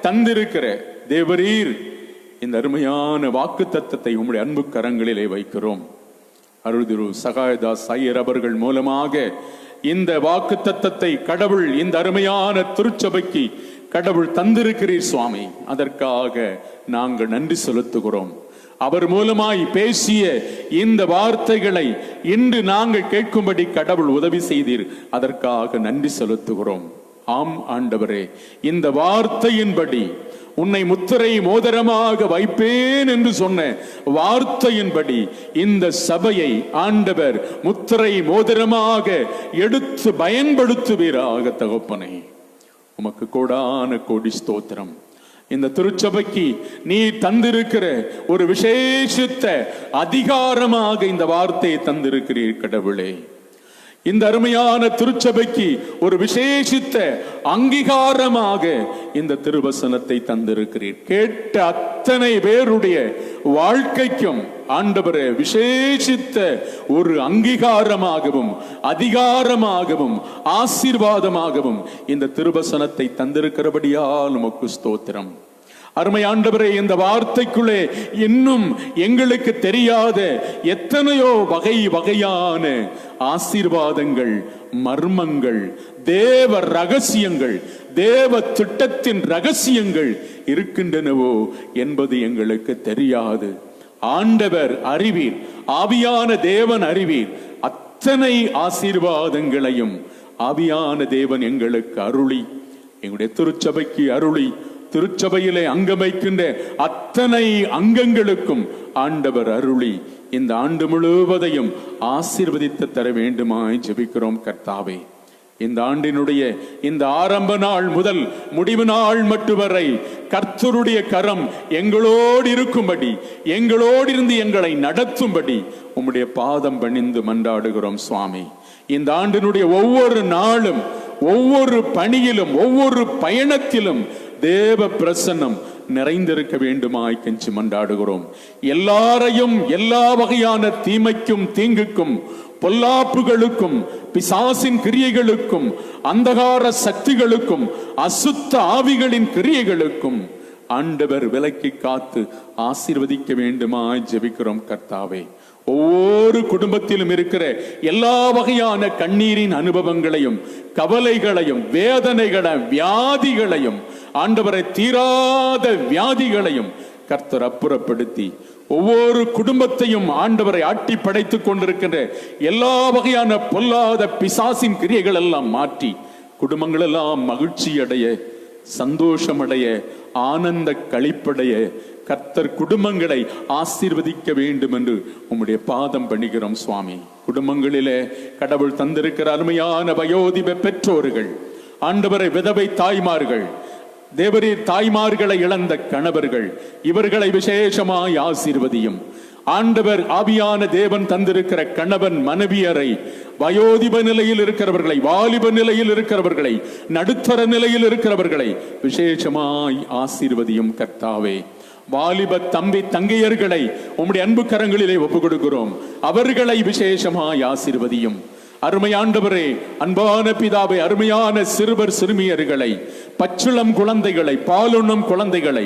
தந்திருக்கிற தேவரீர், இந்த அருமையான வாக்கு தத்தத்தை உம்முடைய அன்பு கரங்களிலே வைக்கிறோம். அருள்திரு சகாயதாஸ் ஐயர் அவர்கள் மூலமாக இந்த வாக்கு தத்தத்தை கடவுள் இந்த அருமையான திருச்சபைக்கு கடவுள் தந்திருக்கிறீர் சுவாமி. அதற்காக நாங்கள் நன்றி செலுத்துகிறோம். அவர் மூலமாய் பேசிய இந்த வார்த்தைகளை இன்று நாங்கள் கேட்கும்படி கடவுள் உதவி செய்தீர். அதற்காக நன்றி செலுத்துகிறோம். ஆம் ஆண்டவரே, இந்த வார்த்தையின்படி உன்னை முத்திரை மோதிரமாக வைப்பேன் என்று சொன்ன வார்த்தையின்படி இந்த சபையை ஆண்டவர் முத்திரை மோதிரமாக எடுத்து பயன்படுத்துவீராக தகப்பனே. உமக்கு கோடான கோடி ஸ்தோத்திரம். இந்த திருச்சபைக்கு நீ தந்திருக்கிற ஒரு விசேஷித்த அதிகாரமாக இந்த வார்த்தையை தந்திருக்கிறீர் கடவுளே. இந்த அருமையான திருச்சபைக்கு ஒரு விசேஷித்த அங்கீகாரமாக இந்த திருவசனத்தை தந்திருக்கிறீர். கேட்ட அத்தனை பேருடைய வாழ்க்கைக்கும் ஆண்டவரே விசேஷித்த ஒரு அங்கீகாரமாகவும் அதிகாரமாகவும் ஆசீர்வாதமாகவும் இந்த திருவசனத்தை தந்திருக்கிறபடியால் உமக்கு ஸ்தோத்திரம். அருமை ஆண்டவரே, இந்த வார்த்தைக்குள்ளே இன்னும் எங்களுக்கு தெரியாத எத்தனையோ வகை வகையான ஆசீர்வாதங்கள், மர்மங்கள், தேவ ரகசியங்கள், தேவ திட்டத்தின் ரகசியங்கள் இருக்கின்றனவோ என்பது எங்களுக்கு தெரியாது. ஆண்டவர் அறிவீர், ஆவியான தேவன் அறிவீர். அத்தனை ஆசீர்வாதங்களையும் ஆவியான தேவன் எங்களுக்கு அருளி, எங்களுடைய திருச்சபைக்கு அருளி, திருச்சபையிலே அங்கமைக்கின்ற அத்தனை அங்கங்களுக்கும் ஆண்டவர் அருளி இந்த ஆண்டு முழுவதையும் ஆசீர்வதித்து தர வேண்டுமாய் ஜெபிக்கிறோம் கர்த்தாவே. இந்த ஆண்டினுடைய இந்த ஆரம்ப நாள் முதல் முடிவு நாள் மட்டும் வரை கர்த்தருடைய கரம் எங்களோடு இருக்கும்படி, எங்களோடு இருந்து எங்களை நடத்தும்படி உம்முடைய பாதம் பணிந்து மன்றாடுகிறோம் சுவாமி. இந்த ஆண்டினுடைய ஒவ்வொரு நாளும் ஒவ்வொரு பணியிலும் ஒவ்வொரு பயணத்திலும் தேவ பிரசன்னம் நிறைந்திருக்க வேண்டுமாய் கெஞ்சி மன்றாடுகிறோம். எல்லாரையும் எல்லா வகையான தீமைக்கும் தீங்குக்கும் பொல்லாப்புகளுக்கும் பிசாசின் கிரியைகளுக்கும் அந்தகார சக்திகளுக்கும் அசுத்த ஆவிகளின் கிரியைகளுக்கும் ஆண்டவர் விலக்கி காத்து ஆசீர்வதிக்க வேண்டுமாய் ஜெபிக்கிறோம் கர்த்தாவே. ஒவ்வொரு குடும்பத்திலும் இருக்கிற எல்லா வகையான கண்ணீரின் அனுபவங்களையும் கவலைகளையும் வேதனைகளையும் வியாதிகளையும் ஆண்டவரை தீராத வியாதிகளையும் கர்த்தர் அப்புறப்படுத்தி ஒவ்வொரு குடும்பத்தையும் ஆண்டவரை ஆட்டி படைத்துக் கொண்டிருக்கின்ற எல்லா வகையான பொல்லாத பிசாசின் கிரியைகள் எல்லாம் மாற்றி குடும்பங்கள் எல்லாம் மகிழ்ச்சி அடைய சந்தோஷமடைய ஆனந்த களிப்படைய கர்த்தர் குடும்பங்களை ஆசீர்வதிக்க வேண்டும் என்று உம்முடைய பாதம் பணிகிறோம் சுவாமி. குடும்பங்களிலே கடவுள் தந்திருக்கிற அருமையான வயோதிப பெற்றோர்கள், ஆண்டவரை விதவை தாய்மார்கள், தேவரீர் தாய்மார்களை இழந்த கணவர்கள், இவர்களை விசேஷமாய் ஆசீர்வதியும். ஆண்டவர் ஆவியான தேவன் தந்திருக்கிற கணவன் மனைவியரை, வயோதிப நிலையில் இருக்கிறவர்களை, வாலிப நிலையில் இருக்கிறவர்களை, நடுத்தர நிலையில் இருக்கிறவர்களை விசேஷமாய் ஆசீர்வதியும் கர்த்தாவே. வாலிப தம்பி தங்கையர்களை உம்முடைய அன்பு கரங்களிலே ஒப்புக் கொடுக்கிறோம். அவர்களை விசேஷமாய் ஆசீர்வதியும். அருமையாண்டவரே, அன்பான பிதாவை, அருமையான சிறுவர் சிறுமியர்களை, பச்சிளம் குழந்தைகளை, பாலுண்ணும் குழந்தைகளை,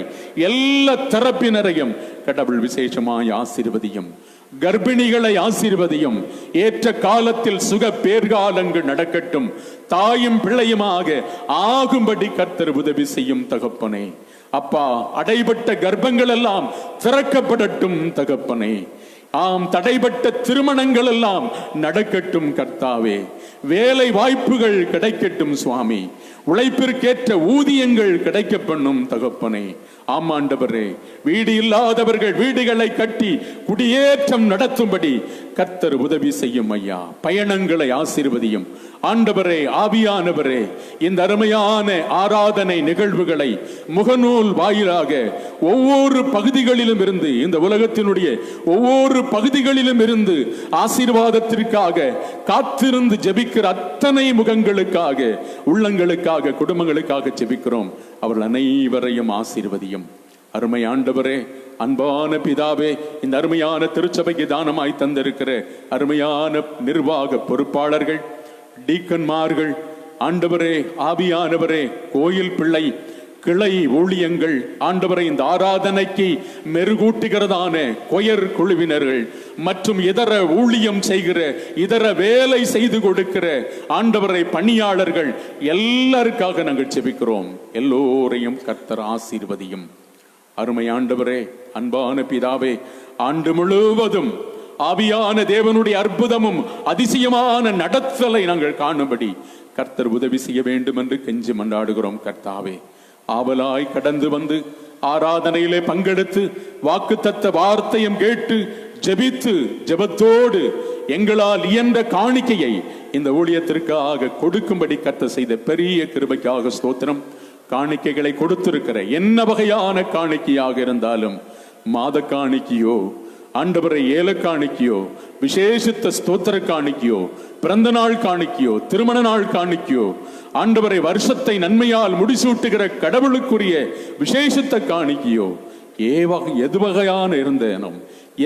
எல்லா தரப்பினரையும் கடவுள் விசேஷமாய் ஆசீர்வதியும். கர்ப்பிணிகளை ஆசீர்வதியும். ஏற்ற காலத்தில் சுக பேர்காலங்கள் நடக்கட்டும். தாயும் பிள்ளையுமாக ஆகும்படி கர்த்தர் உதவி செய்யும் தகப்பனே. அப்பா, அடைபட்ட கர்ப்பங்கள் எல்லாம் திறக்கப்படட்டும் தகப்பனே. ஆம், தடைபட்ட திருமணங்கள் எல்லாம் நடக்கட்டும் கர்த்தாவே. வேலை வாய்ப்புகள் கிடைக்கட்டும் சுவாமி. உழைப்பிற்கேற்ற ஊதியங்கள் கிடைக்க பண்ணும் தகப்பனே. ஆமாண்டவரே, வீடு இல்லாதவர்கள் வீடுகளை கட்டி குடியேற்றம் நடத்தும்படி கர்த்தர் உதவி செய்யும் ஐயா. பயணங்களை ஆசீர்வதியும் ஆண்டவரே. ஆவியானவரே, இந்த அருமையான ஆராதனை நிகழ்வுகளை முகநூல் வாயிலாக ஒவ்வொரு பகுதிகளிலும் இருந்து, இந்த உலகத்தினுடைய ஒவ்வொரு பகுதிகளிலும் இருந்து ஆசீர்வாதத்திற்காக காத்திருந்து ஜெபிக்கிற அத்தனை முகங்களுக்காக, உள்ளங்களுக்காக, குடும்பங்களுக்காக ஜெபிக்கிறோம். அவர்கள் அனைவரையும் ஆசீர்வதியும். அருமை ஆண்டவரே, அன்பான பிதாவே, இந்த அருமையான திருச்சபைக்கு தானமாய் தந்திருக்கிற அருமையான நிர்வாக பொறுப்பாளர்கள், டீக்கன்மார்கள், ஆண்டவரே, ஆவியானவரே, கோயில் பிள்ளை, கிளை ஊழியங்கள், ஆண்டவரை இந்த ஆராதனைக்கு மெருகூட்டுகிறதான கொயர் குழுவினர்கள் மற்றும் இதர ஊழியம் செய்கிற, இதர வேலை செய்து கொடுக்கிற ஆண்டவரை பணியாளர்கள் எல்லாருக்காக நாங்கள் செபிக்கிறோம். எல்லோரையும் கர்த்தர் ஆசீர்வதியும். அருமை ஆண்டவரே, அன்பான பிதாவே, ஆண்டு முழுவதும் ஆவியான தேவனுடைய அற்புதமும் அதிசயமான நடத்தலை நாங்கள் காணும்படி கர்த்தர் உதவி செய்ய வேண்டும் என்று கெஞ்சி மன்றாடுகிறோம் கர்த்தாவே. ஆவலாய் கடந்து வந்து ஆராதனையிலே பங்கெடுத்து வாக்குத்தத்த வார்த்தையும் கேட்டு ஜெபித்து ஜெபத்தோடு எங்களால் இயன்ற காணிக்கையை இந்த ஊழியத்திற்காக கொடுக்கும்படி கர்த்தர் செய்த பெரிய கிருபைக்காக ஸ்தோத்திரம். காணிக்கைகளை கொடுத்திருக்கிற என்ன வகையான காணிக்கையாக இருந்தாலும், மாத காணிக்கையோ, ஆண்டவரை ஏல காணிக்கையோ, விசேஷித்த ஸ்தோத்திர காணிக்கையோ, பிறந்த நாள் காணிக்கையோ, திருமண நாள் காணிக்கையோ, ஆண்டவரை வருஷத்தை நன்மையால் முடிசூட்டுகிற கடவுளுக்குரிய விசேஷித்த காணிக்கையோ, எது வகையான இருந்தேனும்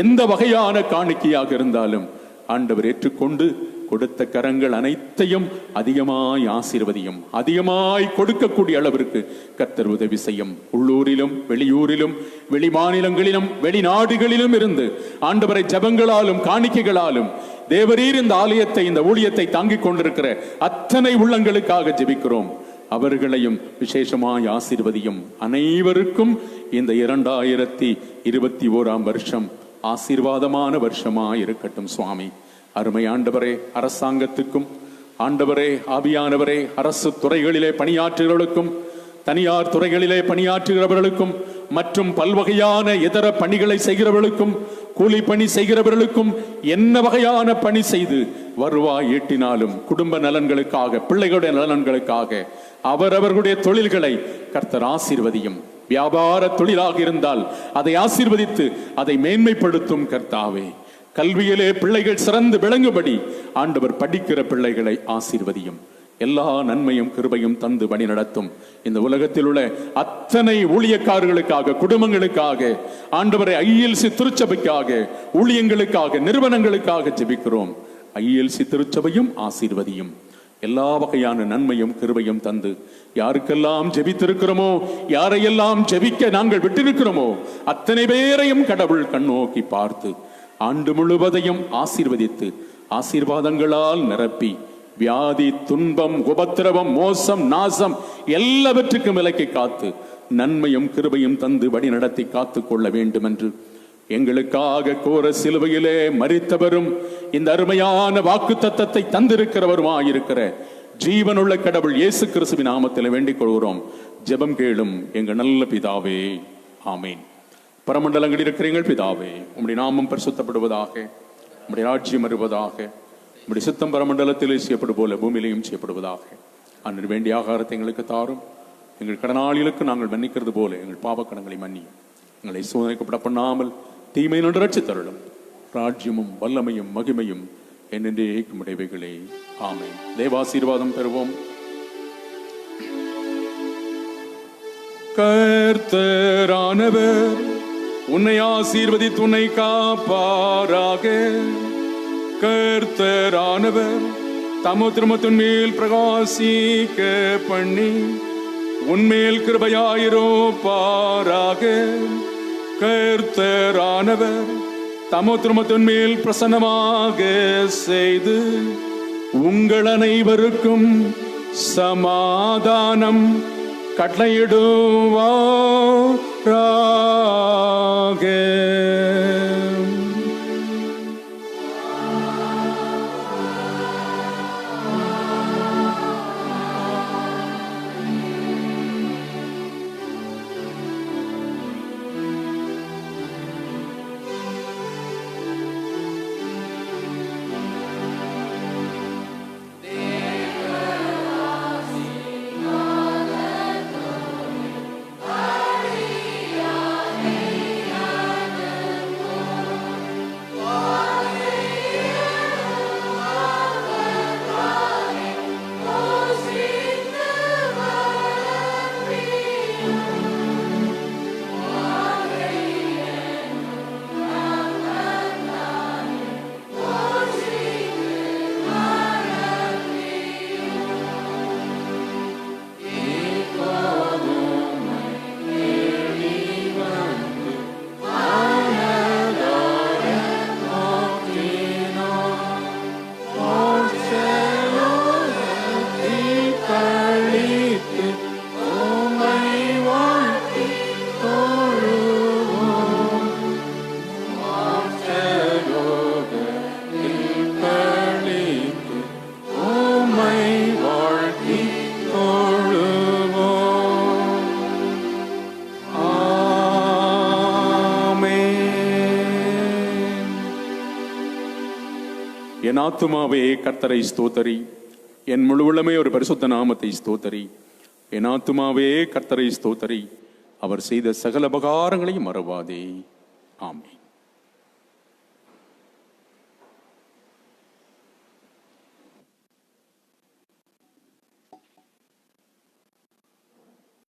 எந்த வகையான காணிக்கையாக இருந்தாலும் ஆண்டவர் ஏற்றுக்கொண்டு கொடுத்த கரங்கள் அனைத்தையும் அதிகமாய் ஆசீர்வதியும். அதிகமாய் கொடுக்கக்கூடிய அளவிற்கு கர்த்தர் உதவி செய்யும். உள்ளூரிலும் வெளியூரிலும் வெளி மாநிலங்களிலும் வெளிநாடுகளிலும் இருந்து ஆண்டவரை ஜபங்களாலும் காணிக்கைகளாலும் தேவரீர் இந்த ஆலயத்தை, இந்த ஊழியத்தை தாங்கிக் கொண்டிருக்கிற அத்தனை உள்ளங்களுக்காக ஜெபிக்கிறோம். அவர்களையும் விசேஷமாய் ஆசீர்வதியும். அனைவருக்கும் இந்த 2021 வருஷம் ஆசீர்வாதமான வருஷமாய் இருக்கட்டும் சுவாமி. அருமை ஆண்டவரே, அரசாங்கத்துக்கும், ஆண்டவரே, ஆவியானவரே, அரசு துறைகளிலே பணியாற்றுகிறவர்களுக்கும், தனியார் துறைகளிலே பணியாற்றுகிறவர்களுக்கும் மற்றும் பல்வகையான இதர பணிகளை செய்கிறவர்களுக்கும், கூலி பணி செய்கிறவர்களுக்கும், என்ன வகையான பணி செய்து வருவாய் ஈட்டினாலும் குடும்ப நலன்களுக்காக, பிள்ளைகளுடைய நலன்களுக்காக அவரவர்களுடைய தொழில்களை கர்த்தர் ஆசீர்வதியும். வியாபார தொழிலாக இருந்தால் அதை ஆசீர்வதித்து அதை மேன்மைப்படுத்தும் கர்த்தாவே. கல்வியிலே பிள்ளைகள் சிறந்து விளங்கும்படி ஆண்டவர் படிக்கிற பிள்ளைகளை ஆசீர்வதியும். எல்லா நன்மையும் கிருபையும் தந்து வழி நடத்தும். இந்த உலகத்தில் உள்ள அத்தனை ஊழியக்காரர்களுக்காக, குடும்பங்களுக்காக, ஆண்டவரை ILC திருச்சபைக்காக, ஊழியங்களுக்காக, நிறுவனங்களுக்காக ஜெபிக்கிறோம். ILC திருச்சபையும் ஆசீர்வதியும். எல்லா வகையான நன்மையும் கிருபையும் தந்து யாருக்கெல்லாம் ஜெபித்திருக்கிறோமோ, யாரையெல்லாம் ஜெபிக்க நாங்கள் விட்டிருக்கிறோமோ அத்தனை பேரையும் கடவுள் கண்ணோக்கி பார்த்து ஆண்டு முழுவதையும் ஆசீர்வதித்து ஆசீர்வாதங்களால் நிரப்பி வியாதி, துன்பம், உபத்திரவம், மோசம், நாசம் எல்லாவற்றுக்கும் விலக்கி காத்து நன்மையும் கிருபையும் தந்து வழி நடத்தி காத்து கொள்ள வேண்டும் என்று எங்களுக்காக கோர சிலுவையிலே மரித்தவரும் இந்த அருமையான வாக்கு தத்தத்தை தந்திருக்கிறவருமாயிருக்கிற ஜீவனுள்ள கடவுள் இயேசு கிறிஸ்துவின் நாமத்தில் வேண்டிக் கொள்கிறோம். ஜெபம் கேளும் எங்கள் நல்ல பிதாவே, ஆமீன். பரமண்டலங்களில் இருக்கிற எங்கள் பிதாவே, உம்முடைய நாமம் பரிசுத்தப்படுவதாக, உம்முடைய ராஜ்யம் வருவதாக, உம்முடைய சித்தம் பரமண்டலத்திலே செய்யப்படும் போல பூமியிலையும் செய்யப்படுவதாக. அன்று வேண்டிய ஆகாரத்தை எங்களுக்கு தாரும். எங்கள் கடனாளிகளுக்கு நாங்கள் மன்னிக்கிறது போல எங்கள் பாவக்கடங்களை மன்னியும். எங்களை சோதனைக்கப்பட பண்ணாமல் தீமை நன்று ரட்சித்தருளும். ராஜ்யமும் வல்லமையும் மகிமையும் என்னென்றேக்கும் உடையவைகளே, ஆமென். தேவாசீர்வாதம் பெறுவோம். கர்த்தரானவர் உன்னை ஆசீர்வதித்து உன்னை காப்பாராக. கர்த்தரானவர் தமது திருமத்தின் மேல் பிரகாசிக்க பண்ணி உன்மேல் கிருபையாயிருப்பாராக. கர்த்தரானவர் தமது திருமத்தின் மேல் பிரசன்னமாக செய்து உங்கள் அனைவருக்கும் சமாதானம் கட்டளையிடுவாராக. என் ஆத்துமாவே கர்த்தரை ஸ்தோத்தரி, என் முழு உள்ளமே ஒரு பரிசுத்த நாமத்தை ஸ்தோத்தரி. என் ஆத்துமாவே கர்த்தரை ஸ்தோத்தரி, அவர் செய்த சகல உபகாரங்களையும் மறவாதே. ஆமென்.